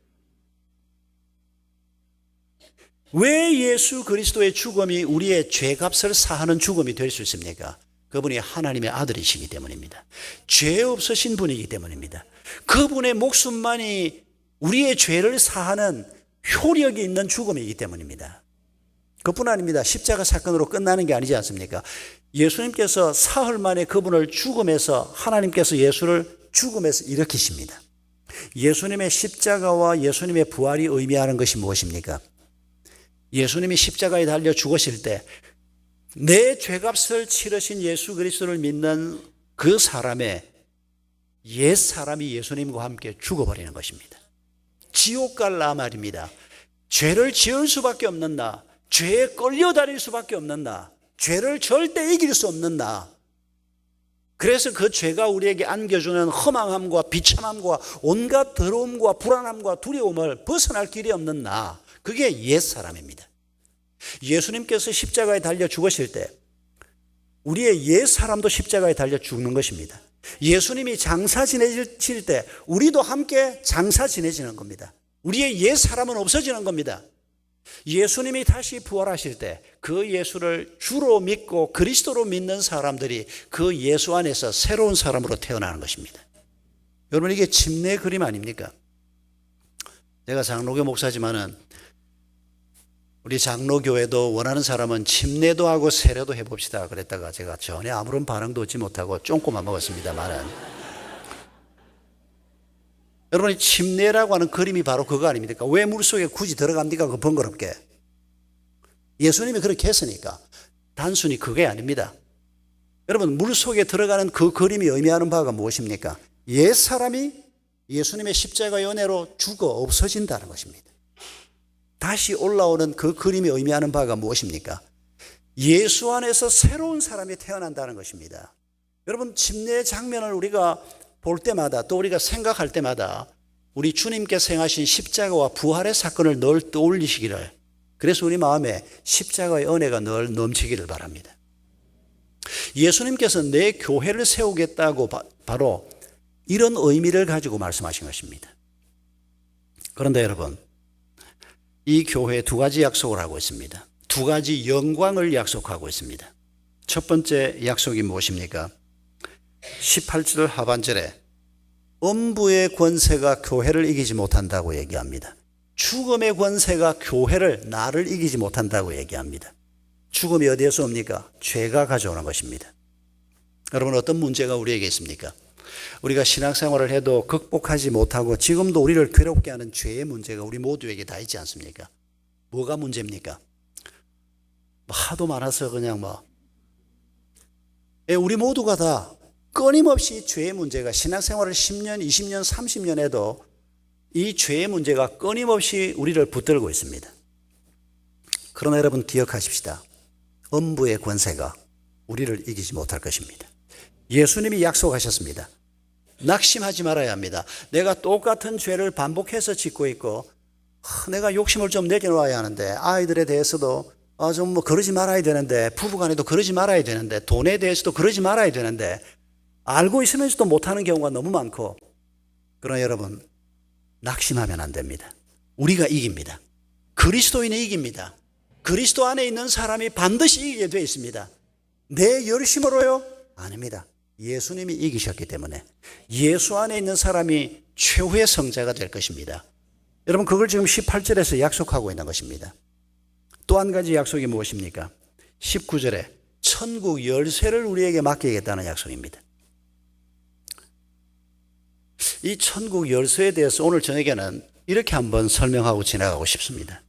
왜 예수 그리스도의 죽음이 우리의 죄값을 사하는 죽음이 될 수 있습니까? 그분이 하나님의 아들이시기 때문입니다. 죄 없으신 분이기 때문입니다. 그분의 목숨만이 우리의 죄를 사하는 효력이 있는 죽음이기 때문입니다. 그뿐 아닙니다. 십자가 사건으로 끝나는 게 아니지 않습니까? 예수님께서 사흘 만에 그분을 죽음에서, 하나님께서 예수를 죽음에서 일으키십니다. 예수님의 십자가와 예수님의 부활이 의미하는 것이 무엇입니까? 예수님이 십자가에 달려 죽으실 때 내 죄값을 치르신 예수 그리스도를 믿는 그 사람의 옛 사람이 예수님과 함께 죽어버리는 것입니다. 지옥 갈 나 말입니다. 죄를 지을 수밖에 없는 나, 죄에 끌려다닐 수밖에 없는 나, 죄를 절대 이길 수 없는 나. 그래서 그 죄가 우리에게 안겨주는 허망함과 비참함과 온갖 더러움과 불안함과 두려움을 벗어날 길이 없는 나, 그게 옛사람입니다. 예수님께서 십자가에 달려 죽으실 때 우리의 옛 사람도 십자가에 달려 죽는 것입니다. 예수님이 장사 지내실 때 우리도 함께 장사 지내지는 겁니다. 우리의 옛 사람은 없어지는 겁니다. 예수님이 다시 부활하실 때 그 예수를 주로 믿고 그리스도로 믿는 사람들이 그 예수 안에서 새로운 사람으로 태어나는 것입니다. 여러분, 이게 침례 그림 아닙니까? 제가 장로교 목사지만은 우리 장로교회도 원하는 사람은 침례도 하고 세례도 해봅시다 그랬다가 제가 전혀 아무런 반응도 얻지 못하고 쫑꼬만 먹었습니다만은, 여러분, 침례라고 하는 그림이 바로 그거 아닙니까? 왜 물속에 굳이 들어갑니까? 그 번거롭게. 예수님이 그렇게 했으니까. 단순히 그게 아닙니다. 여러분, 물속에 들어가는 그 그림이 의미하는 바가 무엇입니까? 옛사람이 예수님의 십자가의 은혜로 죽어 없어진다는 것입니다. 다시 올라오는 그 그림이 의미하는 바가 무엇입니까? 예수 안에서 새로운 사람이 태어난다는 것입니다. 여러분, 침례 장면을 우리가 볼 때마다, 또 우리가 생각할 때마다 우리 주님께서 행하신 십자가와 부활의 사건을 늘 떠올리시기를, 그래서 우리 마음에 십자가의 은혜가 늘 넘치기를 바랍니다. 예수님께서 내 교회를 세우겠다고 바로 이런 의미를 가지고 말씀하신 것입니다. 그런데 여러분, 이 교회에 두 가지 약속을 하고 있습니다. 두 가지 영광을 약속하고 있습니다. 첫 번째 약속이 무엇입니까? 18절 하반절에 음부의 권세가 교회를 이기지 못한다고 얘기합니다. 죽음의 권세가 교회를, 나를 이기지 못한다고 얘기합니다. 죽음이 어디에서 옵니까? 죄가 가져오는 것입니다. 여러분, 어떤 문제가 우리에게 있습니까? 우리가 신앙생활을 해도 극복하지 못하고 지금도 우리를 괴롭게 하는 죄의 문제가 우리 모두에게 다 있지 않습니까? 뭐가 문제입니까? 하도 많아서 그냥 우리 모두가 다 끊임없이 죄의 문제가, 신앙생활을 10년, 20년, 30년 해도 이 죄의 문제가 끊임없이 우리를 붙들고 있습니다. 그러나 여러분, 기억하십시다. 음부의 권세가 우리를 이기지 못할 것입니다. 예수님이 약속하셨습니다. 낙심하지 말아야 합니다. 내가 똑같은 죄를 반복해서 짓고 있고, 내가 욕심을 좀 내려놔야 하는데, 아이들에 대해서도 좀 그러지 말아야 되는데, 부부간에도 그러지 말아야 되는데, 돈에 대해서도 그러지 말아야 되는데, 알고 있으면서도 못하는 경우가 너무 많고, 그러나 여러분, 낙심하면 안 됩니다. 우리가 이깁니다. 그리스도인이 이깁니다. 그리스도 안에 있는 사람이 반드시 이기게 되어 있습니다. 내 열심으로요? 아닙니다. 예수님이 이기셨기 때문에 예수 안에 있는 사람이 최후의 성자가 될 것입니다. 여러분, 그걸 지금 18절에서 약속하고 있는 것입니다. 또 한 가지 약속이 무엇입니까? 19절에 천국 열쇠를 우리에게 맡기겠다는 약속입니다. 이 천국 열쇠에 대해서 오늘 저녁에는 이렇게 한번 설명하고 지나가고 싶습니다.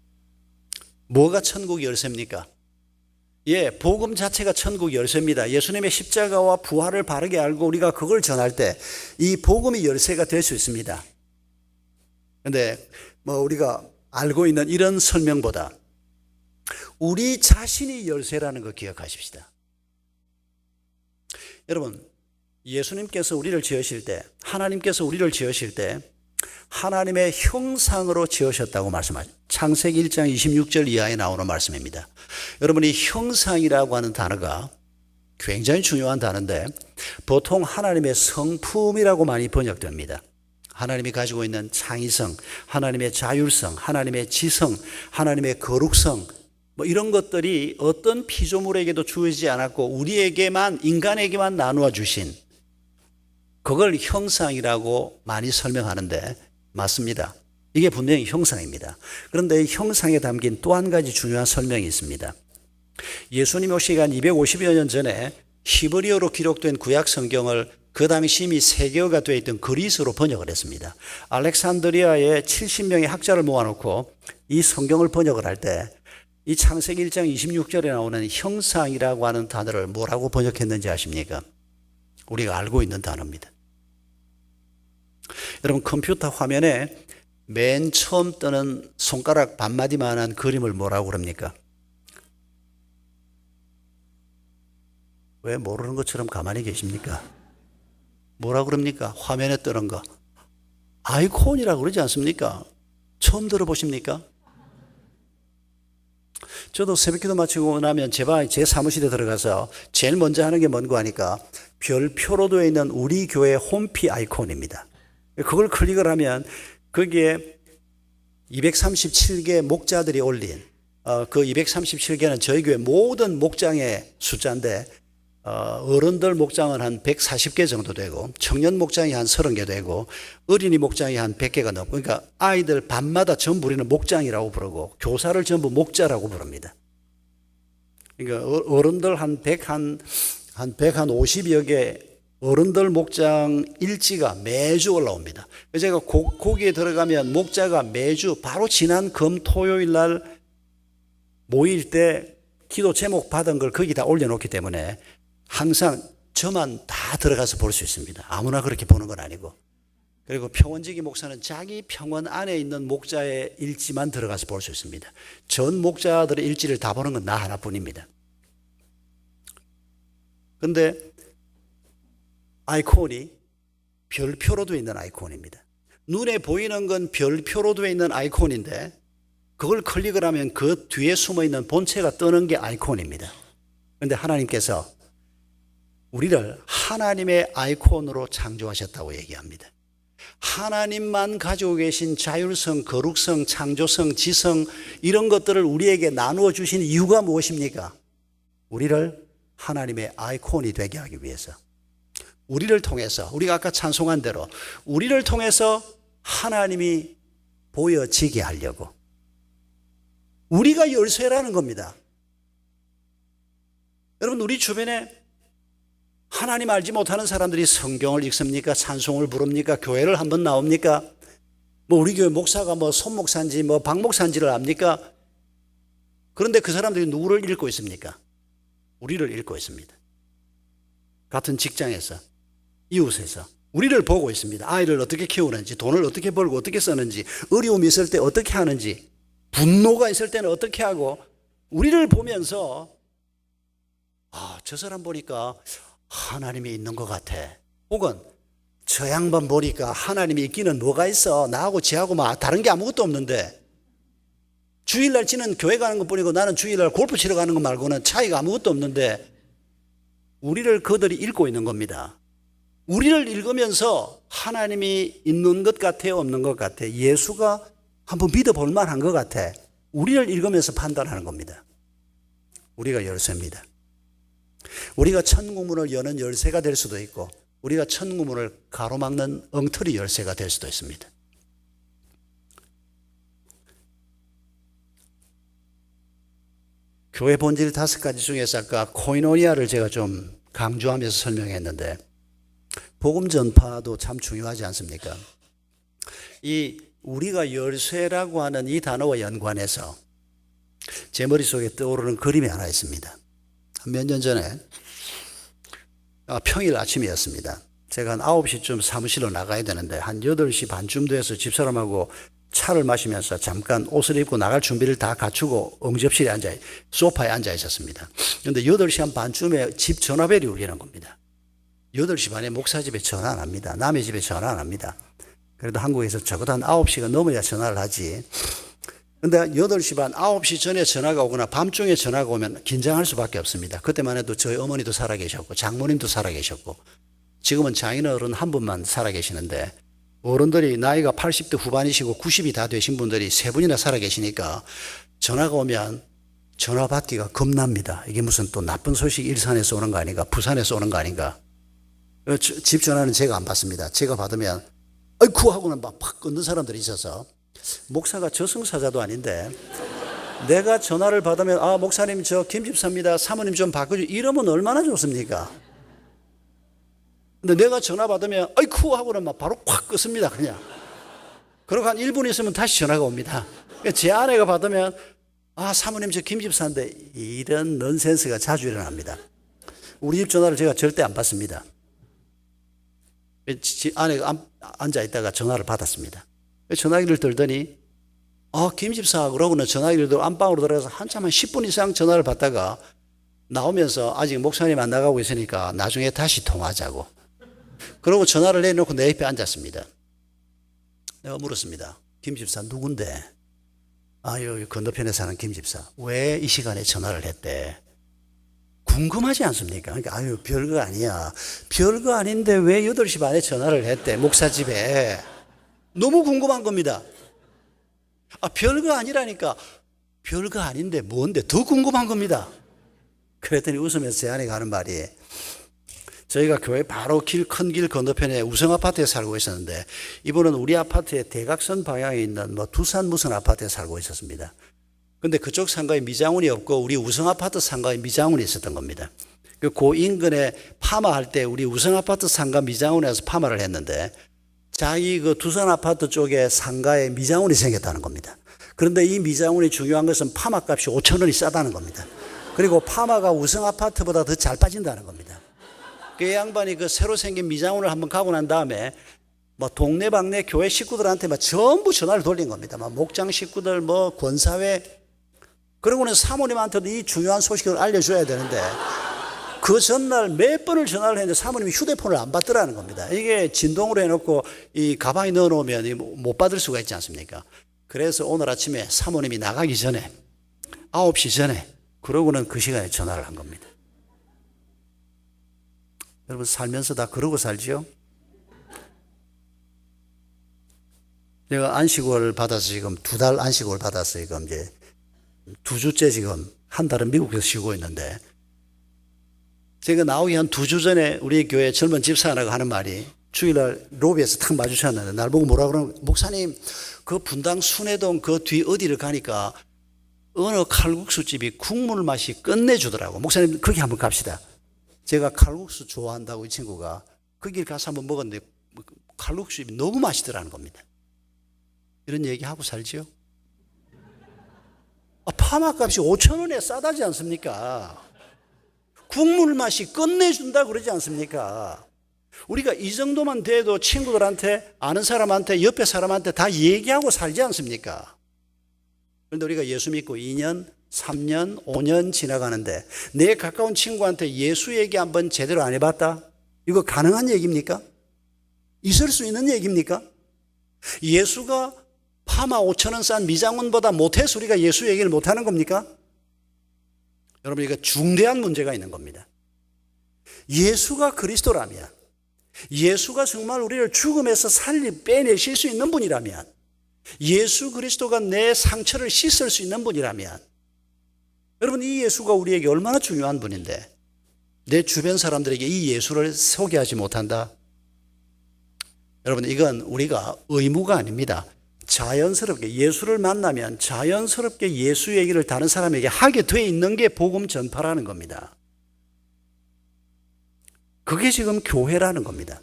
뭐가 천국 열쇠입니까? 복음 자체가 천국 열쇠입니다. 예수님의 십자가와 부활을 바르게 알고 우리가 그걸 전할 때 이 복음이 열쇠가 될 수 있습니다. 그런데 우리가 알고 있는 이런 설명보다 우리 자신이 열쇠라는 거 기억하십시다. 여러분, 예수님께서 우리를 지으실 때, 하나님께서 우리를 지으실 때 하나님의 형상으로 지으셨다고 말씀하죠. 창세기 1장 26절 이하에 나오는 말씀입니다. 여러분, 이 형상이라고 하는 단어가 굉장히 중요한 단어인데 보통 하나님의 성품이라고 많이 번역됩니다. 하나님이 가지고 있는 창의성, 하나님의 자율성, 하나님의 지성, 하나님의 거룩성, 이런 것들이 어떤 피조물에게도 주어지지 않았고 우리에게만, 인간에게만 나누어 주신, 그걸 형상이라고 많이 설명하는데 맞습니다. 이게 분명히 형상입니다. 그런데 이 형상에 담긴 또 한 가지 중요한 설명이 있습니다. 예수님 오시기 한 250여 년 전에 히브리어로 기록된 구약 성경을 그 당시 이미 세계어가 되어 있던 그리스로 번역을 했습니다. 알렉산드리아에 70명의 학자를 모아놓고 이 성경을 번역을 할 때 이 창세기 1장 26절에 나오는 형상이라고 하는 단어를 뭐라고 번역했는지 아십니까? 우리가 알고 있는 단어입니다. 여러분, 컴퓨터 화면에 맨 처음 뜨는 손가락 반마디만한 그림을 뭐라고 그럽니까? 왜 모르는 것처럼 가만히 계십니까? 뭐라고 그럽니까? 화면에 뜨는 거. 아이콘이라고 그러지 않습니까? 처음 들어보십니까? 저도 새벽기도 마치고 나면 제 사무실에 들어가서 제일 먼저 하는 게 뭔고 하니까 별표로 되어 있는 우리 교회 홈피 아이콘입니다. 그걸 클릭을 하면 거기에 237개 목자들이 올린 그 237개는 저희 교회 모든 목장의 숫자인데 어른들 목장은 한 140개 정도 되고 청년 목장이 한 30개 되고 어린이 목장이 한 100개가 넘고, 그러니까 아이들 밤마다 전부 우리는 목장이라고 부르고 교사를 전부 목자라고 부릅니다. 그러니까 어른들 한 150여 개 어른들 목장 일지가 매주 올라옵니다. 제가 거기에 들어가면 목자가 매주 바로 지난 금 토요일 날 모일 때 기도 제목 받은 걸 거기다 올려놓기 때문에 항상 저만 다 들어가서 볼 수 있습니다. 아무나 그렇게 보는 건 아니고. 그리고 평원지기 목사는 자기 평원 안에 있는 목자의 일지만 들어가서 볼 수 있습니다. 전 목자들의 일지를 다 보는 건 나 하나뿐입니다. 그런데 아이콘이 별표로 되어 있는 아이콘입니다. 눈에 보이는 건 별표로 되어 있는 아이콘인데 그걸 클릭을 하면 그 뒤에 숨어있는 본체가 뜨는 게 아이콘입니다. 그런데 하나님께서 우리를 하나님의 아이콘으로 창조하셨다고 얘기합니다. 하나님만 가지고 계신 자율성, 거룩성, 창조성, 지성 이런 것들을 우리에게 나누어 주신 이유가 무엇입니까? 우리를 하나님의 아이콘이 되게 하기 위해서, 우리를 통해서, 우리가 아까 찬송한 대로 우리를 통해서 하나님이 보여지게 하려고, 우리가 열쇠라는 겁니다. 여러분, 우리 주변에 하나님 알지 못하는 사람들이 성경을 읽습니까? 찬송을 부릅니까? 교회를 한번 나옵니까? 우리 교회 목사가 손목사인지 박목사인지를 압니까? 그런데 그 사람들이 누구를 읽고 있습니까? 우리를 읽고 있습니다. 같은 직장에서, 이웃에서 우리를 보고 있습니다. 아이를 어떻게 키우는지, 돈을 어떻게 벌고 어떻게 쓰는지, 어려움이 있을 때 어떻게 하는지, 분노가 있을 때는 어떻게 하고, 우리를 보면서 저 사람 보니까 하나님이 있는 것 같아. 혹은 저 양반 보니까 하나님이 있기는 뭐가 있어. 나하고 쟤하고 다른 게 아무것도 없는데. 주일날 지는 교회 가는 것 뿐이고 나는 주일날 골프 치러 가는 것 말고는 차이가 아무것도 없는데, 우리를 그들이 읽고 있는 겁니다. 우리를 읽으면서 하나님이 있는 것 같아, 없는 것 같아, 예수가 한번 믿어볼 만한 것 같아, 우리를 읽으면서 판단하는 겁니다. 우리가 열쇠입니다. 우리가 천국문을 여는 열쇠가 될 수도 있고, 우리가 천국문을 가로막는 엉터리 열쇠가 될 수도 있습니다. 교회 본질 5가지 중에서 아까 코이노니아를 제가 좀 강조하면서 설명했는데, 복음 전파도 참 중요하지 않습니까? 이 우리가 열쇠라고 하는 이 단어와 연관해서 제 머릿속에 떠오르는 그림이 하나 있습니다. 몇 년 전에 평일 아침이었습니다. 제가 한 9시쯤 사무실로 나가야 되는데 한 8시 반쯤 돼서 집사람하고 차를 마시면서 잠깐 옷을 입고 나갈 준비를 다 갖추고 응접실에 소파에 앉아 있었습니다. 그런데 8시 한 반쯤에 집 전화벨이 울리는 겁니다. 8시 반에 목사 집에 전화 안 합니다. 남의 집에 전화 안 합니다. 그래도 한국에서 적어도 한 9시가 넘어야 전화를 하지. 근데 8시 반, 9시 전에 전화가 오거나 밤중에 전화가 오면 긴장할 수밖에 없습니다. 그때만 해도 저희 어머니도 살아계셨고 장모님도 살아계셨고, 지금은 장인어른 한 분만 살아계시는데 어른들이 나이가 80대 후반이시고 90이 다 되신 분들이 3분이나 살아계시니까 전화가 오면 전화 받기가 겁납니다. 이게 무슨 또 나쁜 소식 일산에서 오는 거 아닌가, 부산에서 오는 거 아닌가. 집 전화는 제가 안 받습니다. 제가 받으면 아이쿠 하고는 막 끊는 사람들이 있어서, 목사가 저승사자도 아닌데 내가 전화를 받으면 목사님 저 김집사입니다, 사모님 좀 바꿔주세요 이러면 얼마나 좋습니까? 근데 내가 전화 받으면 아이쿠 하고는 막 바로 확 끊습니다. 그냥 그러고 한 1분 있으면 다시 전화가 옵니다. 제 아내가 받으면 사모님 저 김집사인데, 이런 넌센스가 자주 일어납니다. 우리 집 전화를 제가 절대 안 받습니다. 아내가 앉아있다가 전화를 받았습니다. 전화기를 들더니 김집사 그러고는 전화기를 들고 안방으로 들어가서 한참 한 10분 이상 전화를 받다가 나오면서 아직 목사님 안 나가고 있으니까 나중에 다시 통화하자고. 그러고 전화를 내놓고 내 옆에 앉았습니다. 내가 물었습니다. 김집사 누군데? 아유, 건너편에 사는 김 집사, 왜 이 시간에 전화를 했대? 궁금하지 않습니까? 그러니까, 아유, 별거 아니야. 별거 아닌데 왜 8시 반에 전화를 했대? 목사 집에. 너무 궁금한 겁니다. 아, 별거 아니라니까. 별거 아닌데 뭔데? 더 궁금한 겁니다. 그랬더니 웃으면서 제 아내가 하는 말이, 저희가 교회 바로 큰 길 건너편에 우성 아파트에 살고 있었는데, 이분은 우리 아파트의 대각선 방향에 있는 두산 무슨 아파트에 살고 있었습니다. 근데 그쪽 상가에 미장원이 없고 우리 우성 아파트 상가에 미장원이 있었던 겁니다. 그 인근에 파마할 때 우리 우성 아파트 상가 미장원에서 파마를 했는데, 자기 그 두산 아파트 쪽에 상가에 미장원이 생겼다는 겁니다. 그런데 이 미장원이 중요한 것은 파마 값이 5,000원이 싸다는 겁니다. 그리고 파마가 우성 아파트보다 더 잘 빠진다는 겁니다. 그 양반이 그 새로 생긴 미장원을 한번 가고 난 다음에 동네방네 교회 식구들한테 전부 전화를 돌린 겁니다. 목장 식구들, 권사회. 그러고는 사모님한테도 이 중요한 소식을 알려줘야 되는데, 그 전날 몇 번을 전화를 했는데 사모님이 휴대폰을 안 받더라는 겁니다. 이게 진동으로 해놓고 이 가방에 넣어놓으면 못 받을 수가 있지 않습니까? 그래서 오늘 아침에 사모님이 나가기 전에 9시 전에, 그러고는 그 시간에 전화를 한 겁니다. 여러분, 살면서 다 그러고 살지요? 제가 안식을 받아서 지금 2달 안식을 받았어요. 지금 이제 2주째 지금 한 달은 미국에서 쉬고 있는데, 제가 나오기 한 2주 전에 우리 교회 젊은 집사 하나가 하는 말이, 주일날 로비에서 탁 마주쳤는데 날 보고 뭐라 그러면, 목사님, 그 분당 순회동 그 뒤 어디를 가니까 어느 칼국수집이 국물 맛이 끝내주더라고. 목사님, 거기 한번 갑시다. 제가 칼국수 좋아한다고 이 친구가 그 길 가서 한번 먹었는데 칼국수집이 너무 맛있더라는 겁니다. 이런 얘기하고 살지요? 파마값이 5,000원에 싸다지 않습니까? 국물 맛이 끝내준다 그러지 않습니까? 우리가 이 정도만 돼도 친구들한테, 아는 사람한테, 옆에 사람한테 다 얘기하고 살지 않습니까? 그런데 우리가 예수 믿고 2년, 3년, 5년 지나가는데 내 가까운 친구한테 예수 얘기 한번 제대로 안 해봤다? 이거 가능한 얘기입니까? 있을 수 있는 얘기입니까? 예수가 파마 5,000원 싼 미장원보다 못해서 우리가 예수 얘기를 못하는 겁니까? 여러분, 이거 중대한 문제가 있는 겁니다. 예수가 그리스도라면, 예수가 정말 우리를 죽음에서 빼내실 수 있는 분이라면, 예수 그리스도가 내 상처를 씻을 수 있는 분이라면, 여러분, 이 예수가 우리에게 얼마나 중요한 분인데 내 주변 사람들에게 이 예수를 소개하지 못한다? 여러분, 이건 우리가 의무가 아닙니다. 자연스럽게 예수를 만나면 자연스럽게 예수 얘기를 다른 사람에게 하게 돼 있는 게 복음 전파라는 겁니다. 그게 지금 교회라는 겁니다.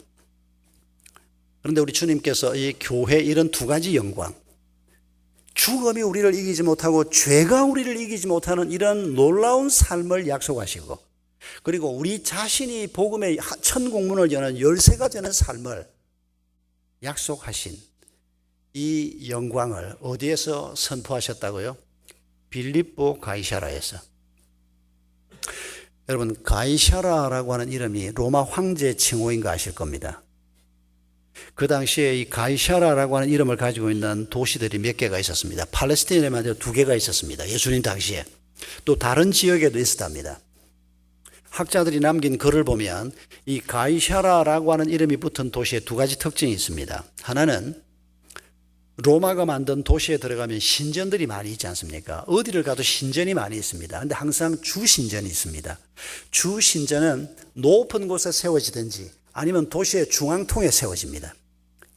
그런데 우리 주님께서 이 교회 이런 2가지 영광, 죽음이 우리를 이기지 못하고 죄가 우리를 이기지 못하는 이런 놀라운 삶을 약속하시고, 그리고 우리 자신이 복음의 천국문을 여는 열쇠가 되는 삶을 약속하신 이 영광을 어디에서 선포하셨다고요? 빌립보 가이사라에서. 여러분, 가이사라라고 하는 이름이 로마 황제의 칭호인 거 아실 겁니다. 그 당시에 이 가이사라라고 하는 이름을 가지고 있는 도시들이 몇 개가 있었습니다. 팔레스타인에만 2개가 있었습니다. 예수님 당시에. 또 다른 지역에도 있었답니다. 학자들이 남긴 글을 보면 이 가이사라라고 하는 이름이 붙은 도시에 2가지 특징이 있습니다. 하나는 로마가 만든 도시에 들어가면 신전들이 많이 있지 않습니까? 어디를 가도 신전이 많이 있습니다. 그런데 항상 주신전이 있습니다. 주신전은 높은 곳에 세워지든지 아니면 도시의 중앙통에 세워집니다.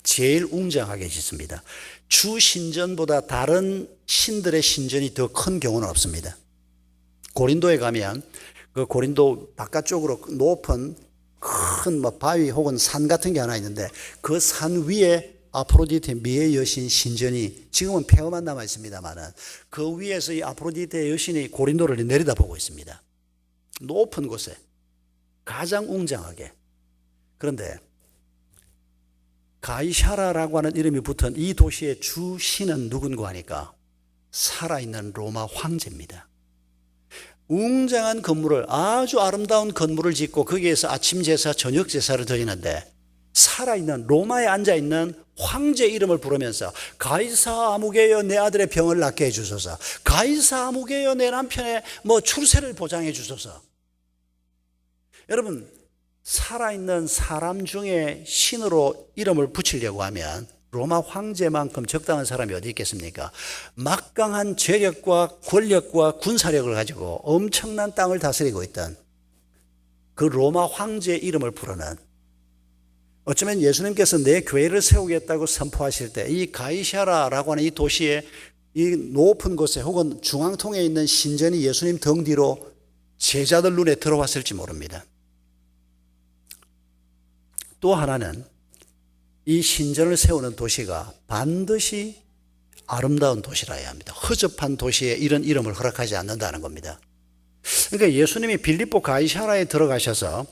제일 웅장하게 짓습니다. 주신전보다 다른 신들의 신전이 더 큰 경우는 없습니다. 고린도에 가면 그 고린도 바깥쪽으로 높은 큰 바위 혹은 산 같은 게 하나 있는데, 그 산 위에 아프로디테 미의 여신 신전이 지금은 폐허만 남아 있습니다만은, 그 위에서 이 아프로디테 여신이 고린도를 내려다보고 있습니다. 높은 곳에 가장 웅장하게. 그런데 가이사라라고 하는 이름이 붙은 이 도시의 주신은 누군가 하니까 살아있는 로마 황제입니다. 웅장한 건물을, 아주 아름다운 건물을 짓고 거기에서 아침 제사, 저녁 제사를 드리는데 살아있는, 로마에 앉아있는 황제 이름을 부르면서 가이사 아무개여 내 아들의 병을 낫게 해주소서, 가이사 아무개여 내 남편의 출세를 보장해 주소서. 여러분, 살아있는 사람 중에 신으로 이름을 붙이려고 하면 로마 황제만큼 적당한 사람이 어디 있겠습니까? 막강한 재력과 권력과 군사력을 가지고 엄청난 땅을 다스리고 있던 그 로마 황제의 이름을 부르는, 어쩌면 예수님께서 내 교회를 세우겠다고 선포하실 때 이 가이사라라고 하는 이 도시의 이 높은 곳에 혹은 중앙통에 있는 신전이 예수님 등 뒤로 제자들 눈에 들어왔을지 모릅니다. 또 하나는 이 신전을 세우는 도시가 반드시 아름다운 도시라야 합니다. 허접한 도시에 이런 이름을 허락하지 않는다는 겁니다. 그러니까 예수님이 빌립보 가이사라에 들어가셔서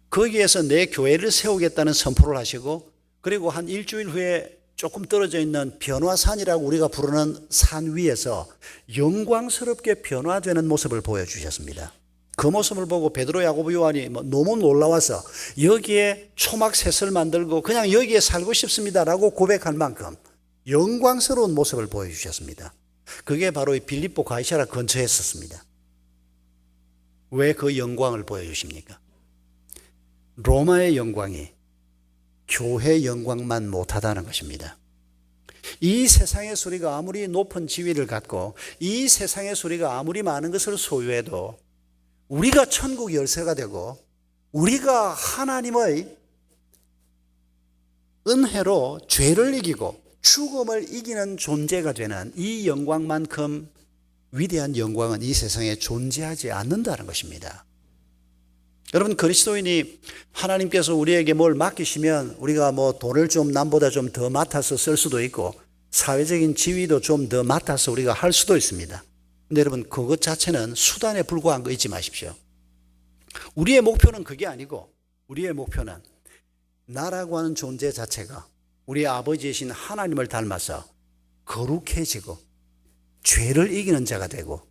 거기에서 내 교회를 세우겠다는 선포를 하시고, 그리고 한 일주일 후에 조금 떨어져 있는 변화산이라고 우리가 부르는 산 위에서 영광스럽게 변화되는 모습을 보여주셨습니다. 그 모습을 보고 베드로, 야고보, 요한이 너무 놀라워서 여기에 초막셋을 만들고 그냥 여기에 살고 싶습니다라고 고백할 만큼 영광스러운 모습을 보여주셨습니다. 그게 바로 이 빌립보 가이사라 근처에 있었습니다. 왜 그 영광을 보여주십니까? 로마의 영광이 교회 영광만 못하다는 것입니다. 이 세상의 소리가 아무리 높은 지위를 갖고 이 세상의 소리가 아무리 많은 것을 소유해도 우리가 천국 열쇠가 되고 우리가 하나님의 은혜로 죄를 이기고 죽음을 이기는 존재가 되는 이 영광만큼 위대한 영광은 이 세상에 존재하지 않는다는 것입니다. 여러분, 그리스도인이 하나님께서 우리에게 뭘 맡기시면 우리가 돈을 좀 남보다 좀 더 맡아서 쓸 수도 있고 사회적인 지위도 좀 더 맡아서 우리가 할 수도 있습니다. 근데 여러분, 그것 자체는 수단에 불과한 거 잊지 마십시오. 우리의 목표는 그게 아니고 우리의 목표는 나라고 하는 존재 자체가 우리 아버지이신 하나님을 닮아서 거룩해지고 죄를 이기는 자가 되고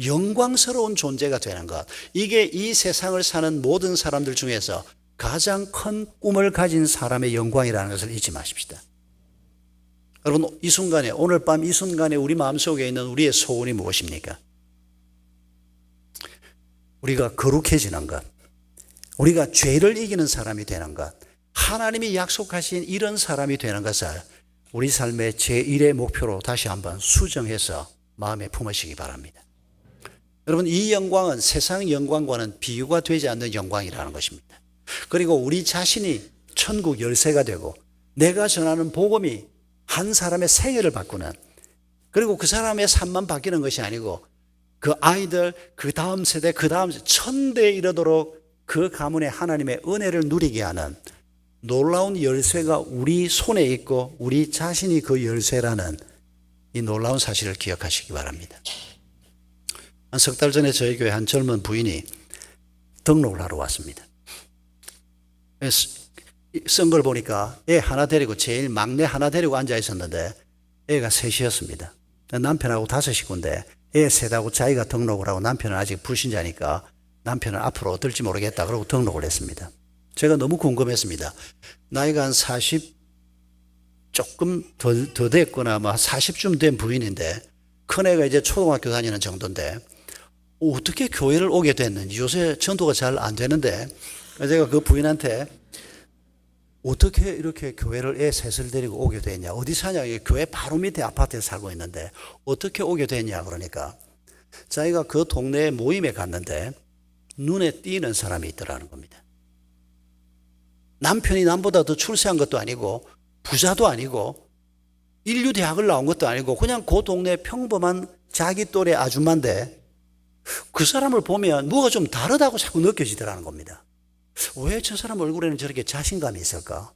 영광스러운 존재가 되는 것, 이게 이 세상을 사는 모든 사람들 중에서 가장 큰 꿈을 가진 사람의 영광이라는 것을 잊지 마십시다. 여러분, 이 순간에, 오늘 밤 이 순간에 우리 마음속에 있는 우리의 소원이 무엇입니까? 우리가 거룩해지는 것, 우리가 죄를 이기는 사람이 되는 것, 하나님이 약속하신 이런 사람이 되는 것을 우리 삶의 제1의 목표로 다시 한번 수정해서 마음에 품으시기 바랍니다. 여러분, 이 영광은 세상 영광과는 비교가 되지 않는 영광이라는 것입니다. 그리고 우리 자신이 천국 열쇠가 되고 내가 전하는 복음이 한 사람의 생애를 바꾸는, 그리고 그 사람의 삶만 바뀌는 것이 아니고 그 아이들, 그 다음 세대, 그 다음 세대, 천대에 이르도록 그 가문의 하나님의 은혜를 누리게 하는 놀라운 열쇠가 우리 손에 있고 우리 자신이 그 열쇠라는 이 놀라운 사실을 기억하시기 바랍니다. 한 석 달 전에 저희 교회 한 젊은 부인이 등록을 하러 왔습니다. 쓴 걸 보니까 애 하나 데리고, 제일 막내 하나 데리고 앉아 있었는데 애가 셋이었습니다. 남편하고 5식구인데 애 셋하고 자기가 등록을 하고 남편은 아직 불신자니까 남편은 앞으로 어떨지 모르겠다 그러고 등록을 했습니다. 제가 너무 궁금했습니다. 나이가 한 40 조금 더 됐거나 40쯤 된 부인인데 큰애가 이제 초등학교 다니는 정도인데 어떻게 교회를 오게 됐는지, 요새 전도가 잘 안 되는데 제가 그 부인한테 어떻게 이렇게 교회를 애 셋을 데리고 오게 됐냐, 어디 사냐, 교회 바로 밑에 아파트에 살고 있는데 어떻게 오게 됐냐 그러니까 자기가 그 동네 모임에 갔는데 눈에 띄는 사람이 있더라는 겁니다. 남편이 남보다 더 출세한 것도 아니고 부자도 아니고 인류대학을 나온 것도 아니고 그냥 그 동네 평범한 자기 또래 아줌마인데 그 사람을 보면 뭐가 좀 다르다고 자꾸 느껴지더라는 겁니다. 왜 저 사람 얼굴에는 저렇게 자신감이 있을까?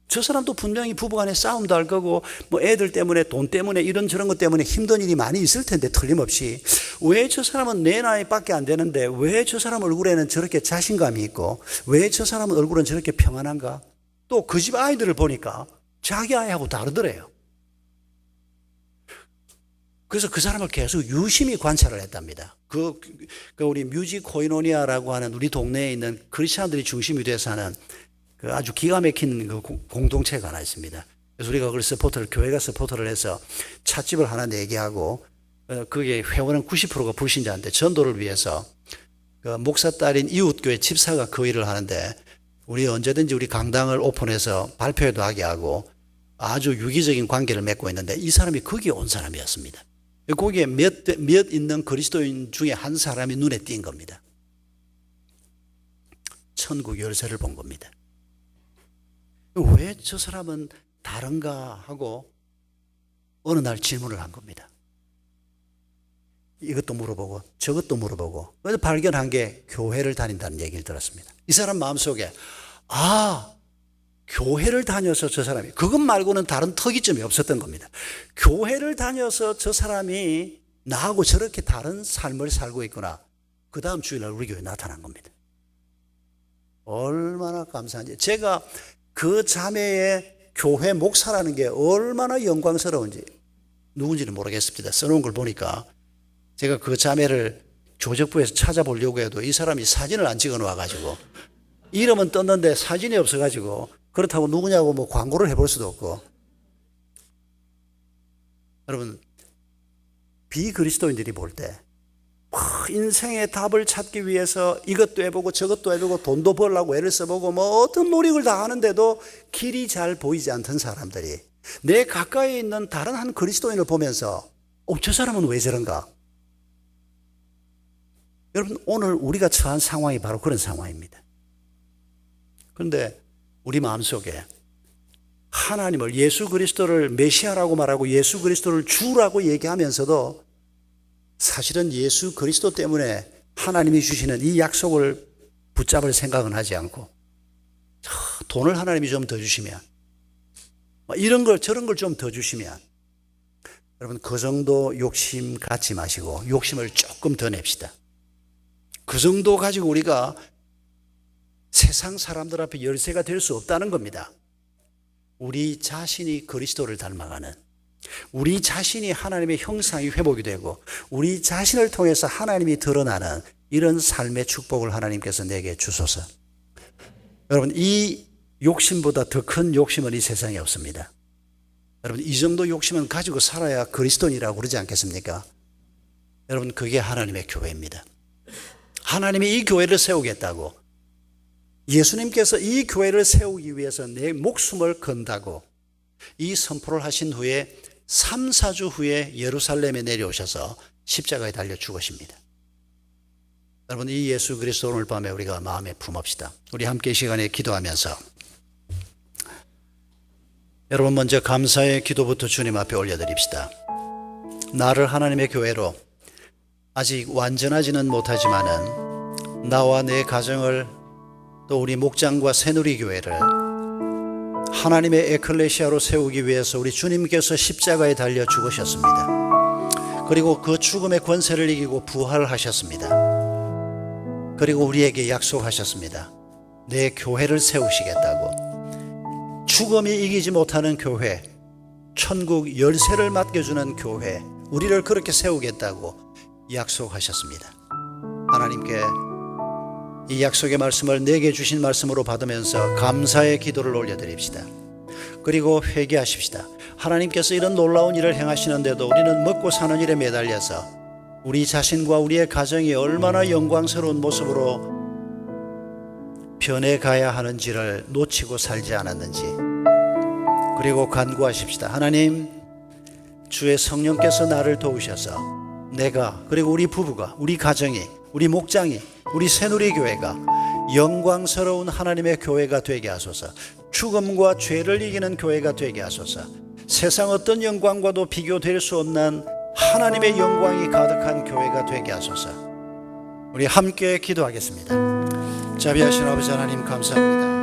저 사람도 분명히 부부간에 싸움도 할 거고 애들 때문에, 돈 때문에, 이런 저런 것 때문에 힘든 일이 많이 있을 텐데 틀림없이 왜 저 사람은 내 나이밖에 안 되는데 왜 저 사람 얼굴에는 저렇게 자신감이 있고 왜 저 사람 얼굴은 저렇게 평안한가? 또 그 집 아이들을 보니까 자기 아이하고 다르더래요. 그래서 그 사람을 계속 유심히 관찰을 했답니다. 우리 뮤직 코이노니아라고 하는 우리 동네에 있는 크리스찬들이 중심이 돼서 하는 그 아주 기가 막힌 그 공동체가 하나 있습니다. 그래서 우리가 그걸 교회가 서포터를 해서 찻집을 하나 내게 하고, 그게 회원은 90%가 불신자인데 전도를 위해서 그 목사 딸인 이웃교회 집사가 그 일을 하는데, 우리 언제든지 우리 강당을 오픈해서 발표회도 하게 하고 아주 유기적인 관계를 맺고 있는데, 이 사람이 거기에 온 사람이었습니다. 거기에 몇 있는 그리스도인 중에 한 사람이 눈에 띈 겁니다. 천국 열쇠를 본 겁니다. 왜 저 사람은 다른가 하고 어느 날 질문을 한 겁니다. 이것도 물어보고 저것도 물어보고, 그래서 발견한 게 교회를 다닌다는 얘기를 들었습니다. 이 사람 마음속에 교회를 다녀서 저 사람이, 그것 말고는 다른 특이점이 없었던 겁니다. 교회를 다녀서 저 사람이 나하고 저렇게 다른 삶을 살고 있구나. 그 다음 주일날 우리 교회에 나타난 겁니다. 얼마나 감사한지. 제가 그 자매의 교회 목사라는 게 얼마나 영광스러운지, 누군지는 모르겠습니다. 써놓은 걸 보니까 제가 그 자매를 조적부에서 찾아보려고 해도 이 사람이 사진을 안 찍어 놓아가지고, 이름은 떴는데 사진이 없어가지고, 그렇다고 누구냐고 뭐 광고를 해볼 수도 없고. 여러분, 비그리스도인들이 볼 때 인생의 답을 찾기 위해서 이것도 해보고 저것도 해보고 돈도 벌려고 애를 써보고 뭐 어떤 노력을 다 하는데도 길이 잘 보이지 않던 사람들이 내 가까이 있는 다른 한 그리스도인을 보면서 저 사람은 왜 저런가? 여러분, 오늘 우리가 처한 상황이 바로 그런 상황입니다. 그런데 우리 마음속에 하나님을, 예수 그리스도를 메시아라고 말하고 예수 그리스도를 주라고 얘기하면서도 사실은 예수 그리스도 때문에 하나님이 주시는 이 약속을 붙잡을 생각은 하지 않고, 돈을 하나님이 좀 더 주시면, 이런 걸 저런 걸 좀 더 주시면, 여러분, 그 정도 욕심 갖지 마시고 욕심을 조금 더 냅시다. 그 정도 가지고 우리가 세상 사람들 앞에 열쇠가 될 수 없다는 겁니다. 우리 자신이 그리스도를 닮아가는, 우리 자신이 하나님의 형상이 회복이 되고 우리 자신을 통해서 하나님이 드러나는 이런 삶의 축복을 하나님께서 내게 주소서. 여러분, 이 욕심보다 더 큰 욕심은 이 세상에 없습니다. 여러분, 이 정도 욕심은 가지고 살아야 그리스도인이라고 그러지 않겠습니까? 여러분, 그게 하나님의 교회입니다. 하나님이 이 교회를 세우겠다고, 예수님께서 이 교회를 세우기 위해서 내 목숨을 건다고 이 선포를 하신 후에 3, 4주 후에 예루살렘에 내려오셔서 십자가에 달려 죽으십니다. 여러분, 이 예수 그리스도 오늘 밤에 우리가 마음에 품읍시다. 우리 함께 이 시간에 기도하면서, 여러분, 먼저 감사의 기도부터 주님 앞에 올려드립시다. 나를 하나님의 교회로, 아직 완전하지는 못하지만은 나와 내 가정을, 또 우리 목장과 새누리교회를 하나님의 에클레시아로 세우기 위해서 우리 주님께서 십자가에 달려 죽으셨습니다. 그리고 그 죽음의 권세를 이기고 부활하셨습니다. 그리고 우리에게 약속하셨습니다. 내 교회를 세우시겠다고. 죽음이 이기지 못하는 교회, 천국 열쇠를 맡겨주는 교회, 우리를 그렇게 세우겠다고 약속하셨습니다. 하나님께 이 약속의 말씀을 내게 주신 말씀으로 받으면서 감사의 기도를 올려드립시다. 그리고 회개하십시다. 하나님께서 이런 놀라운 일을 행하시는데도 우리는 먹고 사는 일에 매달려서 우리 자신과 우리의 가정이 얼마나 영광스러운 모습으로 변해가야 하는지를 놓치고 살지 않았는지, 그리고 간구하십시다. 하나님, 주의 성령께서 나를 도우셔서 내가, 그리고 우리 부부가, 우리 가정이, 우리 목장이, 우리 새누리교회가 영광스러운 하나님의 교회가 되게 하소서. 죽음과 죄를 이기는 교회가 되게 하소서. 세상 어떤 영광과도 비교될 수 없는 하나님의 영광이 가득한 교회가 되게 하소서. 우리 함께 기도하겠습니다. 자비하신 아버지 하나님, 감사합니다.